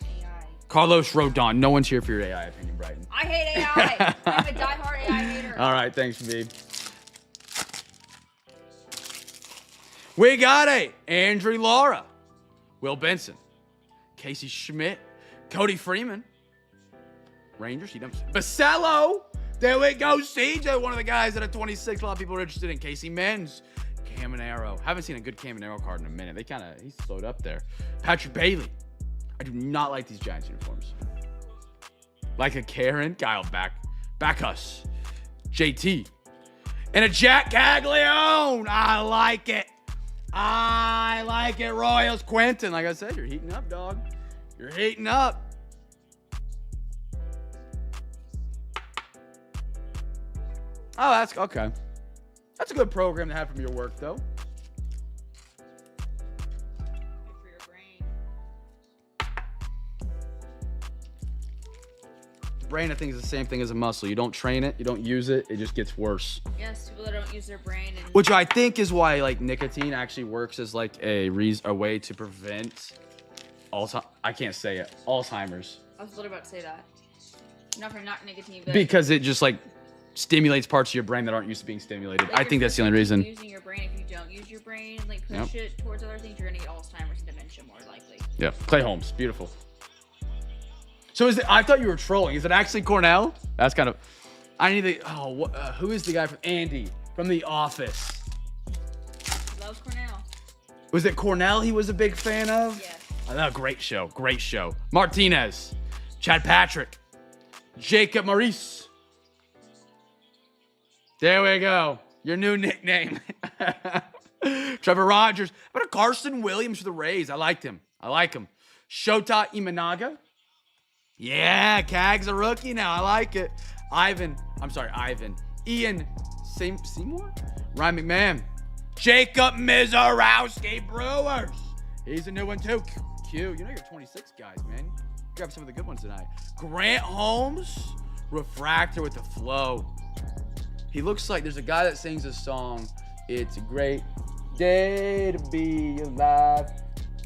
AI.
Carlos Rodon. No one's here for your AI opinion, Brighton.
I hate AI. I'm a diehard AI hater.
All right, thanks, babe. We got Andrew Laura, Will Benson, Casey Schmidt, Cody Freeman, Rangers. Basello. There we go, CJ, one of the guys at a 26. A lot of people are interested in. Casey Menz, Caminero. Haven't seen a good Caminero card in a minute. He's slowed up there. Patrick Bailey. I do not like these Giants uniforms. Like a Karen, Kyle Backus, JT, and a Jack Caglione. I like it. Royals, Quentin. Like I said, you're heating up, dog. You're heating up. Oh, that's okay. That's a good program to have from your work, though.
Good for your brain.
The brain, I think, is the same thing as a muscle. You don't train it, you don't use it, it just gets worse.
Yes, people that don't use their brain. And
Which I think is why, like, nicotine actually works as like a way to prevent Alzheimer's. I can't say it. Alzheimer's.
I was literally about to say that. Not for not nicotine, but
Because it just like stimulates parts of your brain that aren't used to being stimulated.
like,
I think that's the only reason.
Using your brain, if you don't use your brain, like push it towards other things, you're gonna get Alzheimer's and dementia more likely.
Yeah, Clay Holmes, beautiful. So I thought you were trolling. Is it actually Cornell? That's kind of. I need the. Who is the guy from Andy from The Office?
Loves Cornell.
Was it Cornell he was a big fan of?
Yeah.
Oh, great show. Great show. Martinez. Chad Patrick. Jacob Maurice. There we go. Your new nickname. Trevor Rogers. How about a Carson Williams for the Rays? I liked him. I like him. Shota Imanaga. Yeah, Cag's a rookie now. I like it. Ian Seymour? Ryan McMahon. Jacob Mizorowski Brewers. He's a new one too. Q. You know you're 26 guys, man. Grab some of the good ones tonight. Grant Holmes. Refractor with the flow. He looks like there's a guy that sings a song. It's a great day to be alive.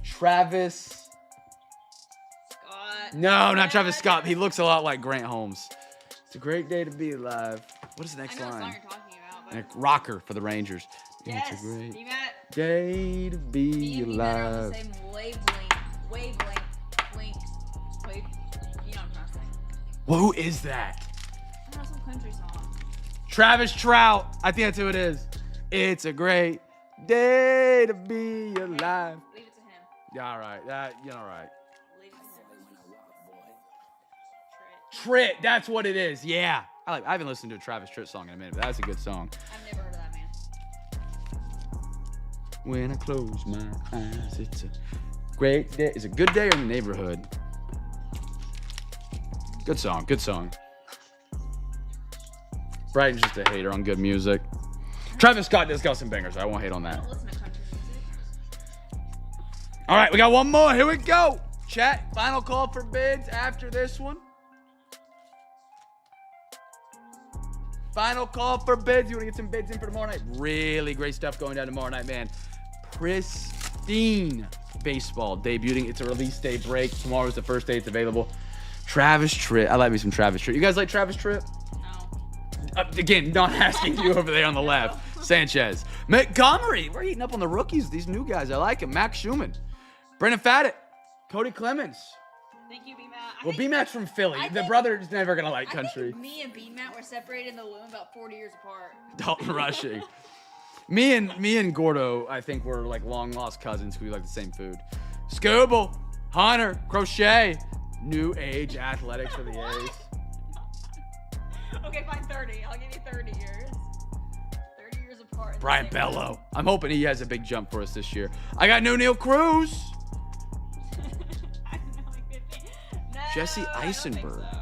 Travis.
Scott.
No, not Travis Scott. He looks a lot like Grant Holmes. It's a great day to be alive. What is the next
I know what
line?
song you're talking about,
And
but
a rocker for the Rangers.
yes,
It's a great
B-Matt.
day to be
Me and B-Matt are on the
alive.
same wavelength. You know what I'm trying to say.
Well, who is that?
I know some country song.
Travis Trout. I think that's who it is. It's a great day to be alive.
Leave it to him.
Yeah, all right. All right.
Leave it to him.
Tritt, that's what it is. Yeah. I haven't listened to a Travis Tritt song in a minute, but that's a good song.
I've never heard of that man.
When I close my eyes, it's a great day. Is it Good Day or in the Neighborhood? Good song. Good song. Brighton's just a hater on good music. Travis Scott does got some bangers. I won't hate on
I
that.
don't listen to country music.
All right, we got one more. Here we go. Chat, final call for bids after this one. Final call for bids. You want to get some bids in for tomorrow night? Really great stuff going down tomorrow night, man. Pristine baseball debuting. It's a release day break. Tomorrow's the first day it's available. Travis Tritt. I like me some Travis Tritt. You guys like Travis Tritt?
No.
Again, not asking you over there on the left. Sanchez. Montgomery. We're eating up on the rookies. These new guys. I like him. Max Schumann. Brendan Faddet. Cody Clemens.
Thank you, B-Matt.
Well, B-Mac's from Philly.
I
The
think-
brother's never going to like
I
country.
think me and B-Matt were separated in the womb about 40 years apart.
Dalton Rushing. Me and Gordo, I think, were like long lost cousins who like the same food. Scoble. Hunter. Crochet. New age athletics for the A's.
Okay, fine, 30. I'll give you 30 years. 30 years apart.
Brian Bello. I'm hoping he has a big jump for us this year. I got no Neil Cruz.
I know, it could be. No,
Jesse
I don't think
Eisenberg.
so.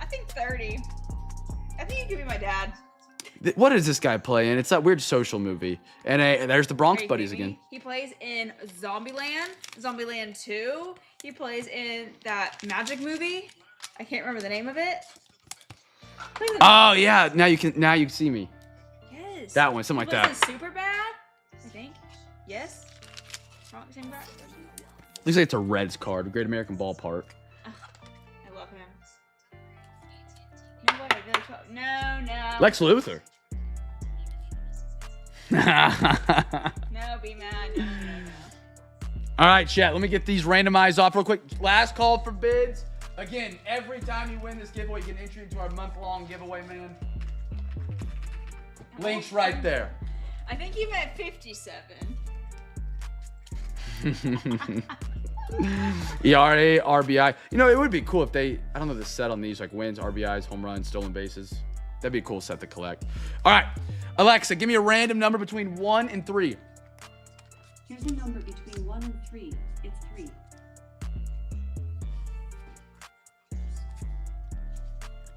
I think 30. I think you could be my dad.
What is this guy playing? It's that weird social movie. And there's the Bronx
Very
Buddies
creepy.
again.
He plays in Zombieland, Zombieland 2. He plays in that magic movie. I can't remember the name of it. Plays in-
Oh yeah, now you can see me.
yes.
That one, something like
He
that.
plays in Super Bad, I think. Yes. Wrong, same guy.
Looks like it's a Reds card. Great American Ballpark.
I love him. No way, really cool. No.
Lex Luthor.
No, be mad. No.
All right, chat. Let me get these randomized off real quick. Last call for bids. Again, every time you win this giveaway, you get entry into our month-long giveaway, man. Link's right there.
I think he meant 57.
ERA, RBI. You know, it would be cool if they, I don't know the set on these, like wins, RBIs, home runs, stolen bases. That'd be a cool set to collect. All right, Alexa, give me a random number between 1 and 3.
Here's a number between 1 and 3. It's 3.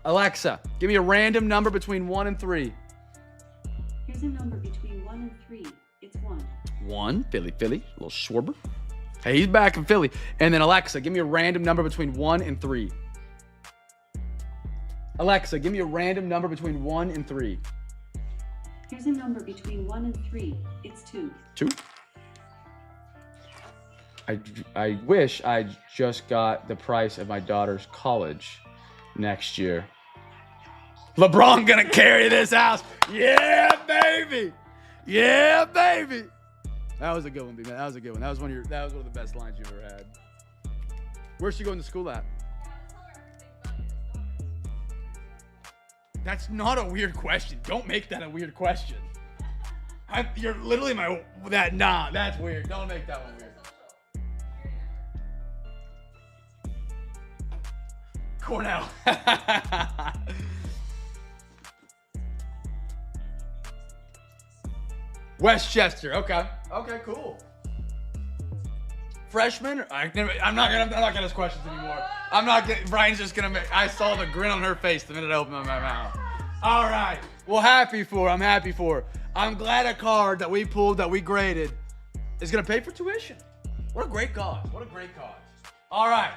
Alexa, give me a random number between 1 and 3.
Here's a number between 1 and 3. It's 1.
1, Philly, a little Schwarber. Hey, he's back in Philly. And then Alexa, give me a random number between 1 and 3. Alexa, give me a random number between 1 and 3.
Here's a number between 1 and 3. It's 2.
2. I wish I just got the price of my daughter's college next year. LeBron gonna carry this house. Yeah, baby. Yeah, baby. That was a good one, B-Man. That was a good one. That was one of the best lines you've ever had. Where's she going to school at? That's not a weird question. Don't make that a weird question. You're literally nah, that's weird. Don't make that one weird. Cornell. Westchester. Okay, cool. Freshman? I'm not gonna ask questions anymore. Brian's just gonna I saw the grin on her face the minute I opened my mouth. All right. Well, I'm happy for her. I'm glad a card that we pulled, that we graded, is gonna pay for tuition. What a great cause. All right.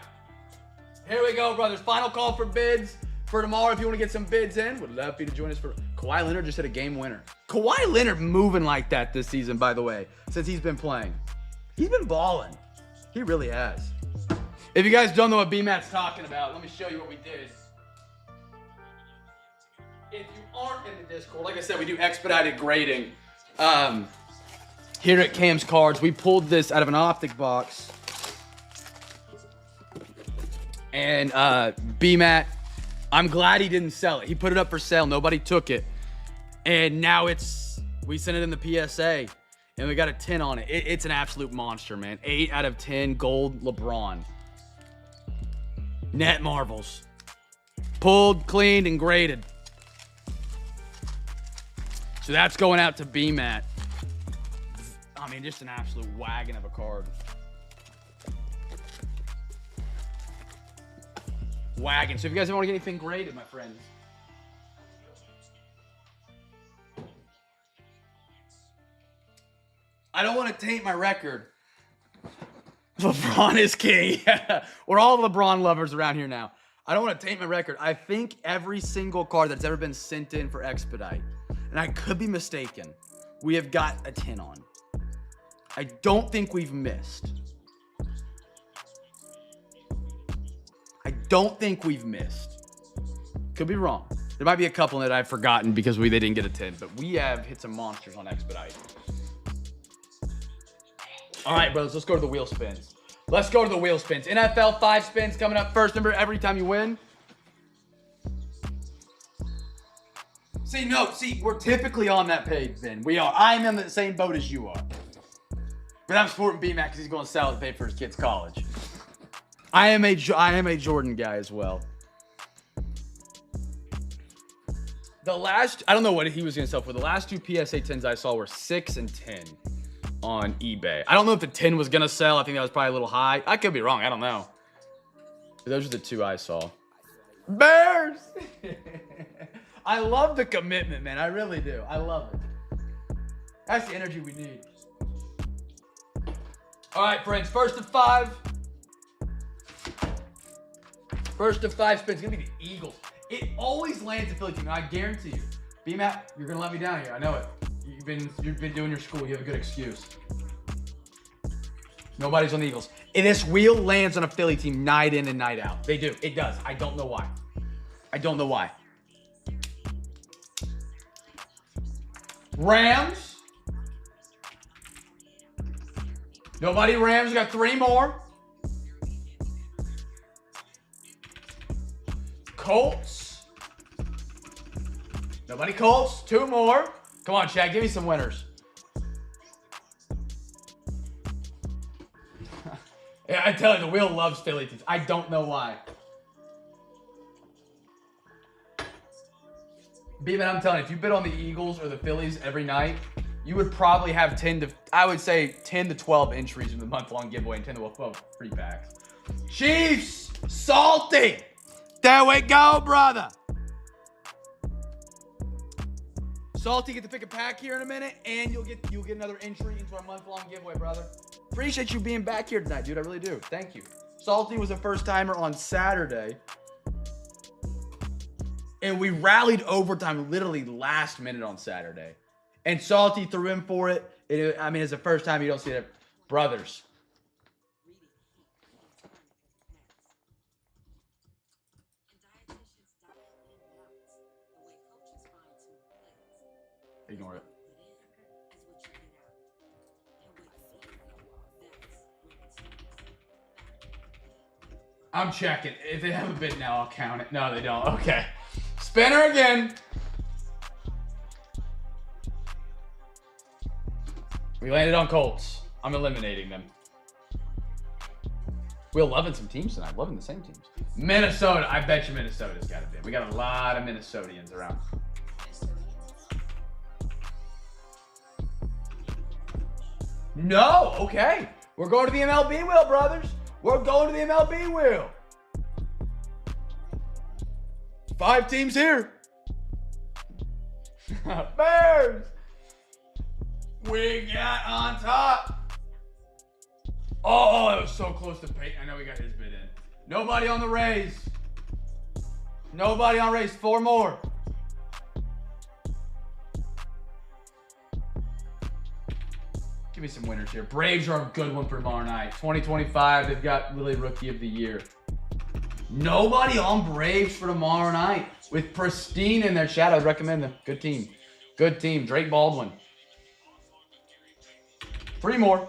Here we go, brothers. Final call for bids for tomorrow. If you want to get some bids in, would love for you to join us for Kawhi Leonard just hit a game winner. Kawhi Leonard moving like that this season, by the way, since he's been playing. He's been balling. He really has. If you guys don't know what B-Matt's talking about, let me show you what we did. If you aren't in the Discord, like I said, we do expedited grading. Here at Cam's Cards, we pulled this out of an optic box. And B-Matt, I'm glad he didn't sell it. He put it up for sale. Nobody took it. And now we sent it in the PSA. And we got a 10 on it. It's an absolute monster, man. 8 out of 10 gold LeBron. Net marvels. Pulled, cleaned, and graded. So that's going out to B-Matt. I mean, just an absolute wagon of a card. Wagon. So if you guys want to get anything graded, my friends. I don't want to taint my record. LeBron is king. We're all LeBron lovers around here now. I don't want to taint my record. I think every single card that's ever been sent in for expedite, and I could be mistaken, we have got a 10 on. I don't think we've missed. Could be wrong. There might be a couple that I've forgotten because they didn't get a 10, but we have hit some monsters on expedite. All right, brothers, let's go to the wheel spins. NFL 5 spins coming up first. Remember, every time you win. See, we're typically on that page, Ben. We are. I'm in the same boat as you are. But I'm supporting B-Mac because he's going to sell it to pay for his kid's college. I am a Jordan guy as well. I don't know what he was going to sell for. The last 2 PSA 10s I saw were 6 and 10 on eBay. I don't know if the 10 was going to sell. I think that was probably a little high. I could be wrong. I don't know. But those are the 2 I saw. Bears! I love the commitment, man. I really do. I love it. That's the energy we need. All right, friends. First of 5 spins. It's going to be the Eagles. It always lands a Philly team. I guarantee you. B-Matt, you're going to let me down here. I know it. You've been doing your school. You have a good excuse. Nobody's on the Eagles. And this wheel lands on a Philly team night in and night out. They do. It does. I don't know why. Rams. Nobody Rams. We got 3 more. Colts. Nobody Colts. 2 more. Come on, Chad. Give me some winners. Yeah, I tell you, the wheel loves Philly teams. I don't know why. B-Man, I'm telling you, if you bid on the Eagles or the Phillies every night, you would probably have 10 to 12 entries in the month-long giveaway and 10 to 12 free packs. Chiefs, salty. There we go, brother. Salty, get to pick a pack here in a minute, and you'll get another entry into our month-long giveaway, brother. Appreciate you being back here tonight, dude. I really do. Thank you. Salty was a first-timer on Saturday. And we rallied overtime literally last minute on Saturday. And Salty threw in for it. I mean, it's the first time you don't see it. Brothers. Ignore it. I'm checking. If they have a bid now, I'll count it. No, they don't. Okay. Spinner again. We landed on Colts. I'm eliminating them. We're loving some teams tonight. Loving the same teams. Minnesota. I bet you Minnesota's got it. We got a lot of Minnesotians around. No. Okay. We're going to the MLB wheel, brothers. We're going to the MLB wheel. 5 teams here. Bears. We got on top. Oh, that was so close to Peyton. I know we got his bid in. Nobody on the Rays. Nobody on Rays. 4 more. Give me some winners here. Braves are a good one for tomorrow night. 2025, they've got really Rookie of the Year. Nobody on Braves for tomorrow night. With Pristine in their shadow, I'd recommend them. Good team. Good team. Drake Baldwin. 3 more.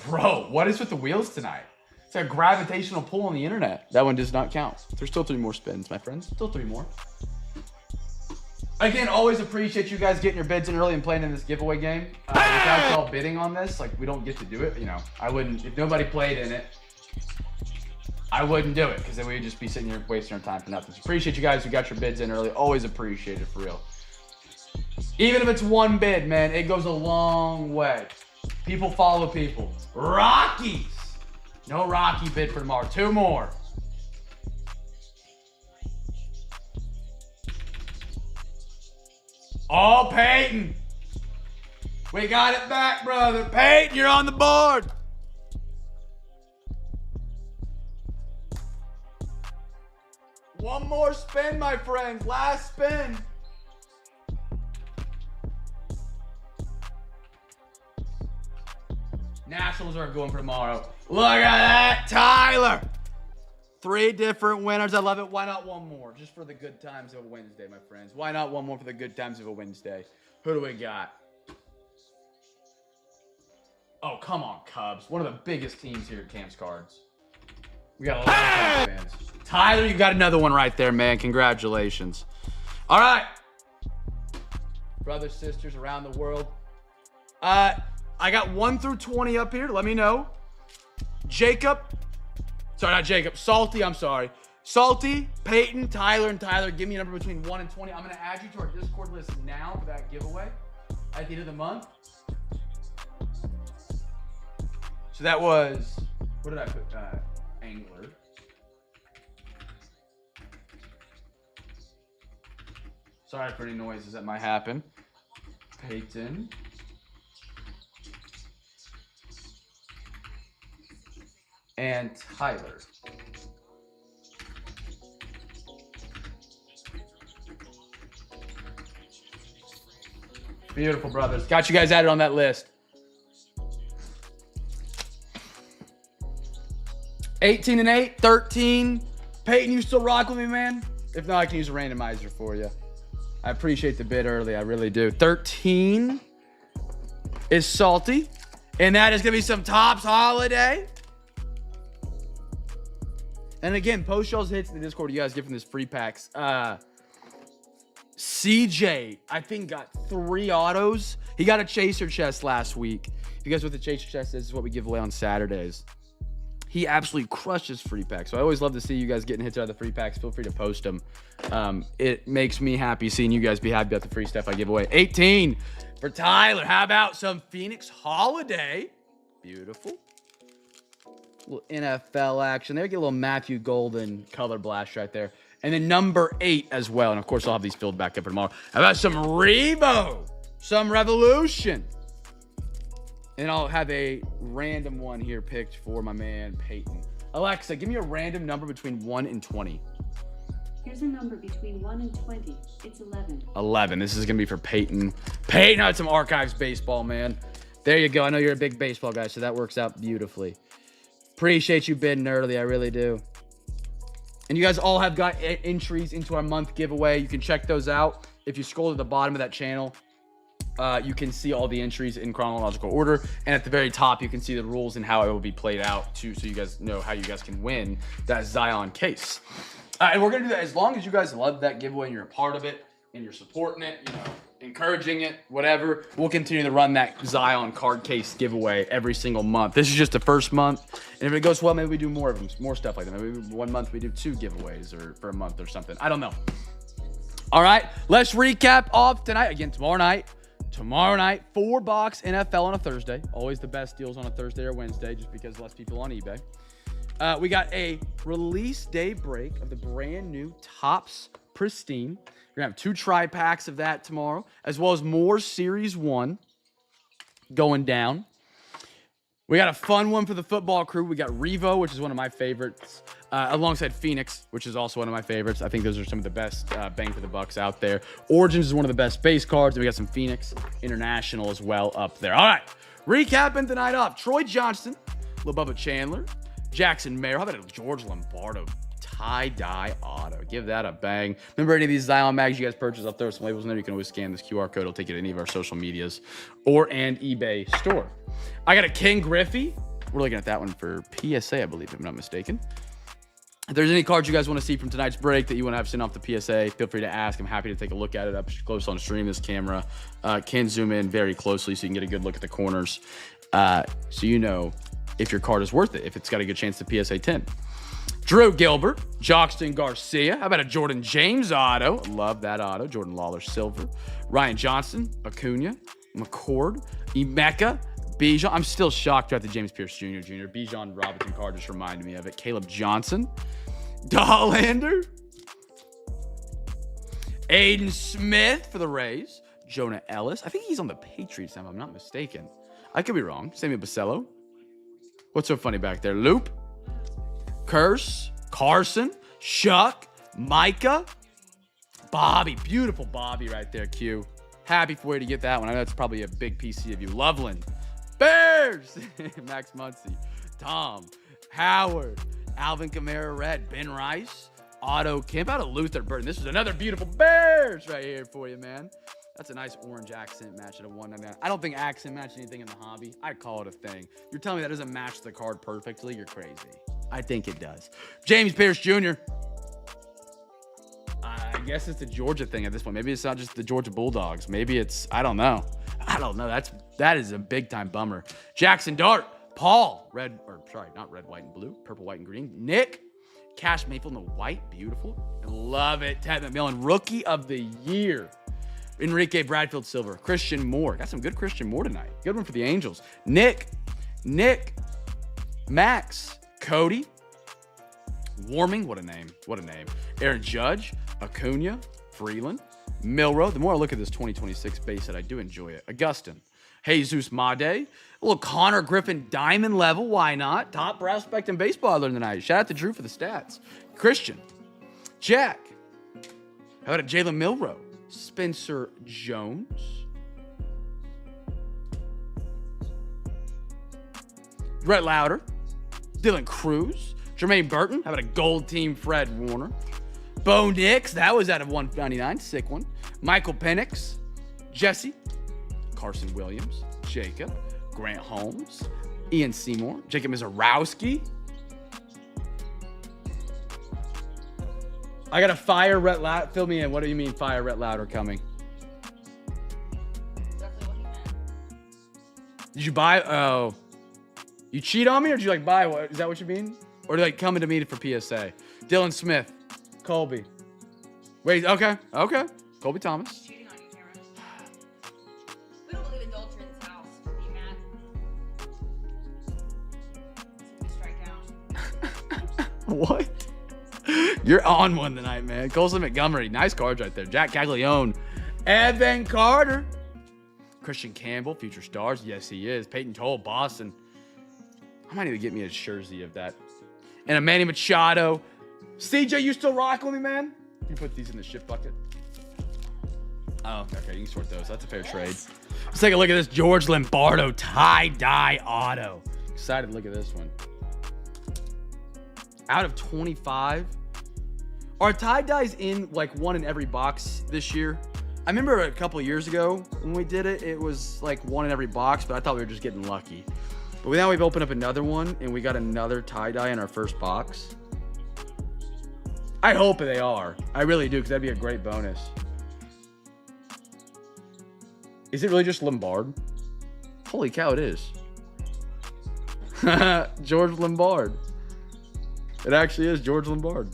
Bro, what is with the wheels tonight? It's a gravitational pull on the internet. That one does not count. There's still 3 more spins, my friends. Still 3 more. Again, always appreciate you guys getting your bids in early and playing in this giveaway game. Without y'all bidding on this, like, we don't get to do it. You know, I wouldn't, if nobody played in it, I wouldn't do it because then we'd just be sitting here wasting our time for nothing. So appreciate you guys who got your bids in early. Always appreciate it, for real. Even if it's 1 bid, man, it goes a long way. People follow people. Rockies. No Rocky bid for tomorrow. 2 more. Oh, Peyton. We got it back, brother. Peyton, you're on the board. One more spin, my friends. Last spin. Nationals are going for tomorrow. Look at that, Tyler. 3 different winners. I love it. Why not 1 more? Just for the good times of a Wednesday, my friends. Why not 1 more for the good times of a Wednesday? Who do we got? Oh, come on, Cubs. One of the biggest teams here at Cam's Cards. We got a lot of Cubs fans. Tyler, you got another one right there, man. Congratulations. All right. Brothers, sisters around the world. I got 1 through 20 up here. Let me know. Jacob. Sorry, not Jacob. Salty, I'm sorry. Salty, Peyton, Tyler, and Tyler. Give me a number between 1 and 20. I'm going to add you to our Discord list now for that giveaway at the end of the month. So that was, what did I put? Angler. Sorry for any noises that might happen. Peyton. And Tyler. Beautiful, brothers. Got you guys added on that list. 18 and 8, 13. Peyton, you still rock with me, man? If not, I can use a randomizer for you. I appreciate the bid early. I really do. 13 is Salty. And that is going to be some Topps Holiday. And again, post y'all's hits in the Discord. You guys get from this free packs. CJ, I think, got 3 autos. He got a chaser chest last week. If you guys know what the chaser chest is, what we give away on Saturdays. He absolutely crushes free packs. So I always love to see you guys getting hits out of the free packs. Feel free to post them. It makes me happy seeing you guys be happy about the free stuff I give away. 18 for Tyler. How about some Phoenix Holiday? Beautiful. Little NFL action there. Get a little Matthew Golden color blast right there. And then number 8 as well. And of course, I'll have these filled back up for tomorrow. How about some Revo? Some Revolution. And I'll have a random one here picked for my man, Peyton. Alexa, give me a random number between 1 and 20.
Here's a number between 1 and 20. It's 11.
11. This is going to be for Peyton. Peyton had some Archives baseball, man. There you go. I know you're a big baseball guy, so that works out beautifully. Appreciate you bidding early. I really do. And you guys all have got entries into our month giveaway. You can check those out. If you scroll to the bottom of that channel, you can see all the entries in chronological order. And at the very top, you can see the rules and how it will be played out too, so you guys know how you guys can win that Zion case. And we're going to do that as long as you guys love that giveaway and you're a part of it and you're supporting it. You know, encouraging it, whatever. We'll continue to run that Zion card case giveaway every single month. This is just the first month. And if it goes well, maybe we do more of them, more stuff like that. Maybe 1 month we do 2 giveaways or for a month or something. I don't know. All right, let's recap off tonight. Again, tomorrow night, 4-box NFL on a Thursday. Always the best deals on a Thursday or Wednesday just because less people on eBay. We got a release day break of the brand new Topps Pristine. We're going to have 2 tri-packs of that tomorrow, as well as more Series 1 going down. We got a fun one for the football crew. We got Revo, which is one of my favorites, alongside Phoenix, which is also one of my favorites. I think those are some of the best bang for the bucks out there. Origins is one of the best base cards, and we got some Phoenix International as well up there. All right, recapping tonight off. Troy Johnston, Lil Bubba Chandler, Jackson Mayer. How about a George Lombardo tie-dye auto? Give that a bang. Remember any of these Zion mags you guys purchase? I'll throw some labels in there. You can always scan this QR code. It'll take you to any of our social medias or an eBay store. I got a King Griffey. We're looking at that one for PSA, I believe, if I'm not mistaken. If there's any cards you guys want to see from tonight's break that you want to have sent off the PSA, feel free to ask. I'm happy to take a look at it up close on stream. This camera can zoom in very closely so you can get a good look at the corners. So you know if your card is worth it, if it's got a good chance to PSA 10. Drew Gilbert, Joxton Garcia. How about a Jordan James auto? Love that auto. Jordan Lawler silver. Ryan Johnson, Acuna, McCord, Emeka, Bijan. I'm still shocked at the James Pierce Jr. Bijan Robinson card just reminded me of it. Caleb Johnson, Dollander, Aiden Smith for the Rays, Jonah Ellis. I think he's on the Patriots now, if I'm not mistaken. I could be wrong. Sammy Basello. What's so funny back there? Loop, Curse, Carson, Shuck, Micah, Bobby. Beautiful Bobby right there, Q. Happy for you to get that one. I know that's probably a big PC of you. Loveland, Bears, Max Muncy, Tom, Howard, Alvin Kamara Red, Ben Rice, Otto Kemp. Out of Luther Burton. This is another beautiful Bears right here for you, man. That's a nice orange accent match at a 199. I don't think accent match anything in the hobby. I call it a thing. You're telling me that doesn't match the card perfectly? You're crazy. I think it does. James Pierce Jr. I guess it's a Georgia thing at this point. Maybe it's not just the Georgia Bulldogs. Maybe it's, I don't know. That is a big time bummer. Jackson Dart, Paul, not red, white, and blue, purple, white, and green. Nick, Cash Mayfield in the white, beautiful. I love it. Ted McMillan, rookie of the year. Enrique Bradfield silver. Christian Moore. Got some good Christian Moore tonight. Good one for the Angels. Nick, Max, Cody, Warming. What a name. Aaron Judge, Acuna, Freeland, Milrow. The more I look at this 2026 base set, I do enjoy it. Augustin, Jesus Made, a little Connor Griffin diamond level. Why not? Top prospect in baseball I learned tonight. Shout out to Drew for the stats. Christian, Jack. How about a Jalen Milrow? Spencer Jones. Brett Lauder. Dylan Cruz. Jermaine Burton. How about a gold team Fred Warner? Bo Nix. That was out of 199. Sick one. Michael Penix. Jesse. Carson Williams. Jacob. Grant Holmes. Ian Seymour. Jacob Mizarowski. I got a fire Rhett Lauder. Fill me in. What do you mean fire Rhett Lauder coming?
Exactly what he meant.
Did you buy? Oh. You cheat on me or did you like buy what? Is that what you mean? Or like coming to me for PSA? Dylan Smith. Colby. Wait, okay. Colby Thomas.
Cheating on you, Cameron. We don't believe in adultery in this house. You mad? Strike out.
What? You're on one tonight, man. Colson Montgomery. Nice cards right there. Jack Caglione. Evan Carter. Christian Campbell. Future stars. Yes, he is. Peyton Toll. Boston. I might need to get me a jersey of that. And a Manny Machado. CJ, you still rocking with me, man? You put these in the shit bucket. Oh, okay. You can sort those. That's a fair trade. Let's take a look at this George Lombardo tie-dye auto. Excited to look at this one. Out of 25. Are tie-dyes in like one in every box this year? I remember a couple of years ago when we did it, it was like one in every box, but I thought we were just getting lucky. But now we've opened up another one and we got another tie-dye in our first box. I hope they are. I really do, because that'd be a great bonus. Is it really just Lombard? Holy cow, it is. George Lombard. It actually is George Lombard.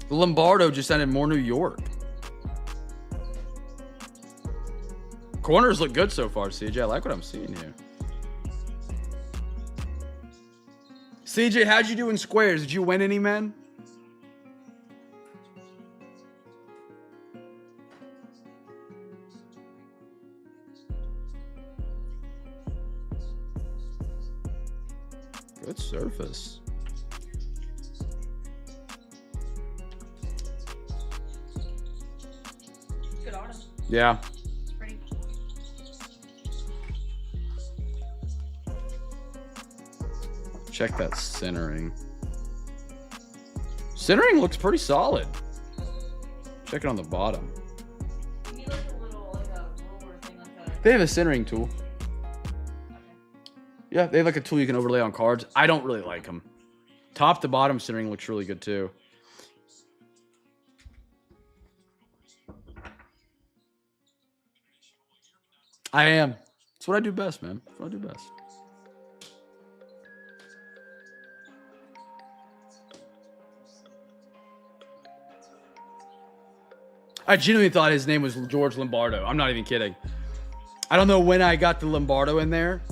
Lombardo just added more New York. Corners look good so far, CJ. I like what I'm seeing here. CJ, how'd you do in squares? Did you win any, man? Good surface.
Good auto.
Yeah.
Pretty.
Check that centering. Centering looks pretty solid. Check it on the bottom.
You need like a little, like a roller thing, like a.
They have a centering tool. Yeah, they have like a tool you can overlay on cards. I don't really like them. Top to bottom centering looks really good too. I am. It's what I do best, man. It's what I do best. I genuinely thought his name was George Lombardo. I'm not even kidding. I don't know when I got the Lombardo in there.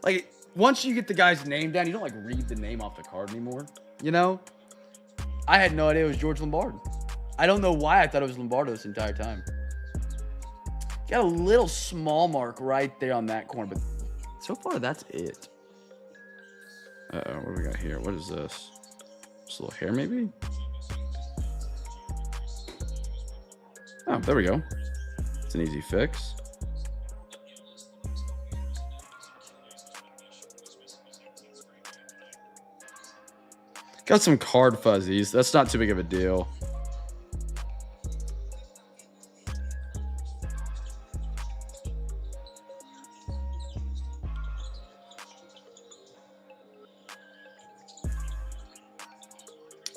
Like, once you get the guy's name down, you don't, like, read the name off the card anymore. You know? I had no idea it was George Lombard. I don't know why I thought it was Lombardo this entire time. Got a little small mark right there on that corner, but so far, that's it. Uh-oh, what do we got here? What is this? Just a little hair, maybe? Oh, there we go. It's an easy fix. Got some card fuzzies. That's not too big of a deal.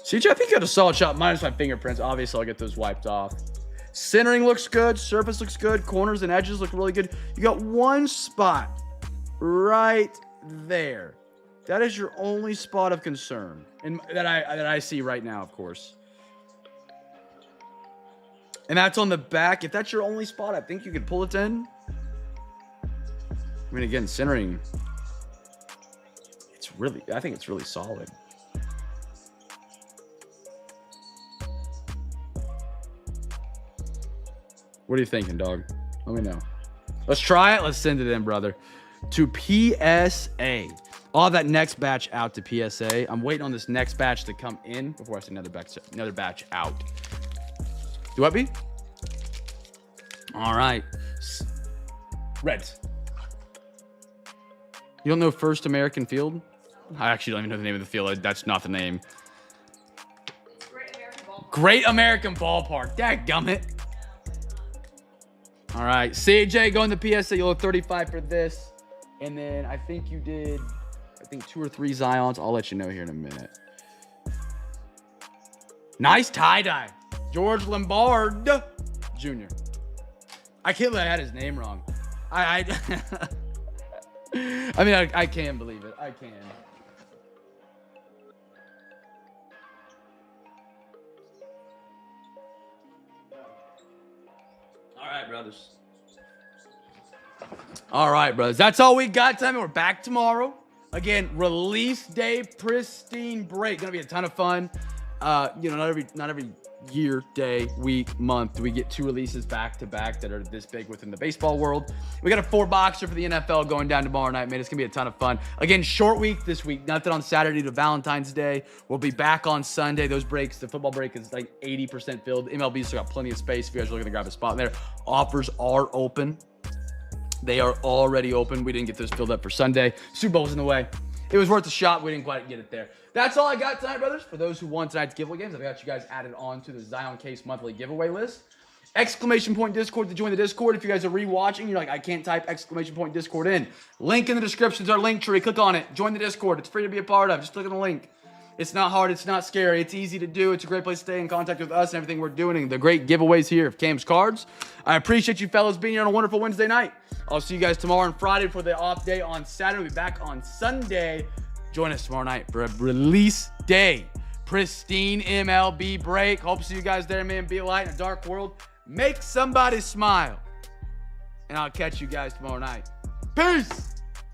CJ, I think you got a solid shot minus my fingerprints. Obviously, I'll get those wiped off. Centering looks good. Surface looks good. Corners and edges look really good. You got one spot right there. That is your only spot of concern, and that I see right now, of course. And that's on the back. If that's your only spot, I think you could pull it in. I mean, again, centering. I think it's really solid. What are you thinking, dog? Let me know. Let's try it. Let's send it in, brother. To PSA. I'll have that next batch out to PSA. I'm waiting on this next batch to come in before I send another batch out. Do what, B? All right. Reds. You don't know First American Field? I actually don't even know the name of the field. That's not the name.
Great American Ballpark.
Great American Ballpark. Dadgummit. All right. CJ going to PSA. You'll have 35 for this. And then I think you did, 2 or 3 Zions. I'll let you know here in a minute. Nice tie-dye. George Lombard Jr. I can't believe I had his name wrong. I mean, I can believe it. I can. All right, brothers. All right, brothers. That's all we got tonight. We're back tomorrow. Again, release day, pristine break. Gonna be a ton of fun. Not every year, day, week, month do we get 2 releases back to back that are this big within the baseball world. We got a 4-boxer for the NFL going down tomorrow night, man. It's gonna be a ton of fun. Again, short week this week. Nothing on Saturday to Valentine's Day. We'll be back on Sunday. Those breaks, the football break is like 80% filled. MLB's still got plenty of space if you guys are looking to grab a spot in there. Offers are open. They are already open. We didn't get those filled up for Sunday. Super Bowl's in the way. It was worth a shot. We didn't quite get it there. That's all I got tonight, brothers. For those who won tonight's giveaway games, I've got you guys added on to the Zion Case monthly giveaway list. Exclamation point Discord to join the Discord. If you guys are rewatching, you're like, I can't type exclamation point Discord in. Link in the description is our link tree. Click on it. Join the Discord. It's free to be a part of. Just click on the link. It's not hard. It's not scary. It's easy to do. It's a great place to stay in contact with us and everything we're doing and the great giveaways here of Cam's Cards. I appreciate you fellas being here on a wonderful Wednesday night. I'll see you guys tomorrow and Friday for the off day on Saturday. We'll be back on Sunday. Join us tomorrow night for a release day. Pristine MLB break. Hope to see you guys there, man. Be a light in a dark world. Make somebody smile. And I'll catch you guys tomorrow night. Peace.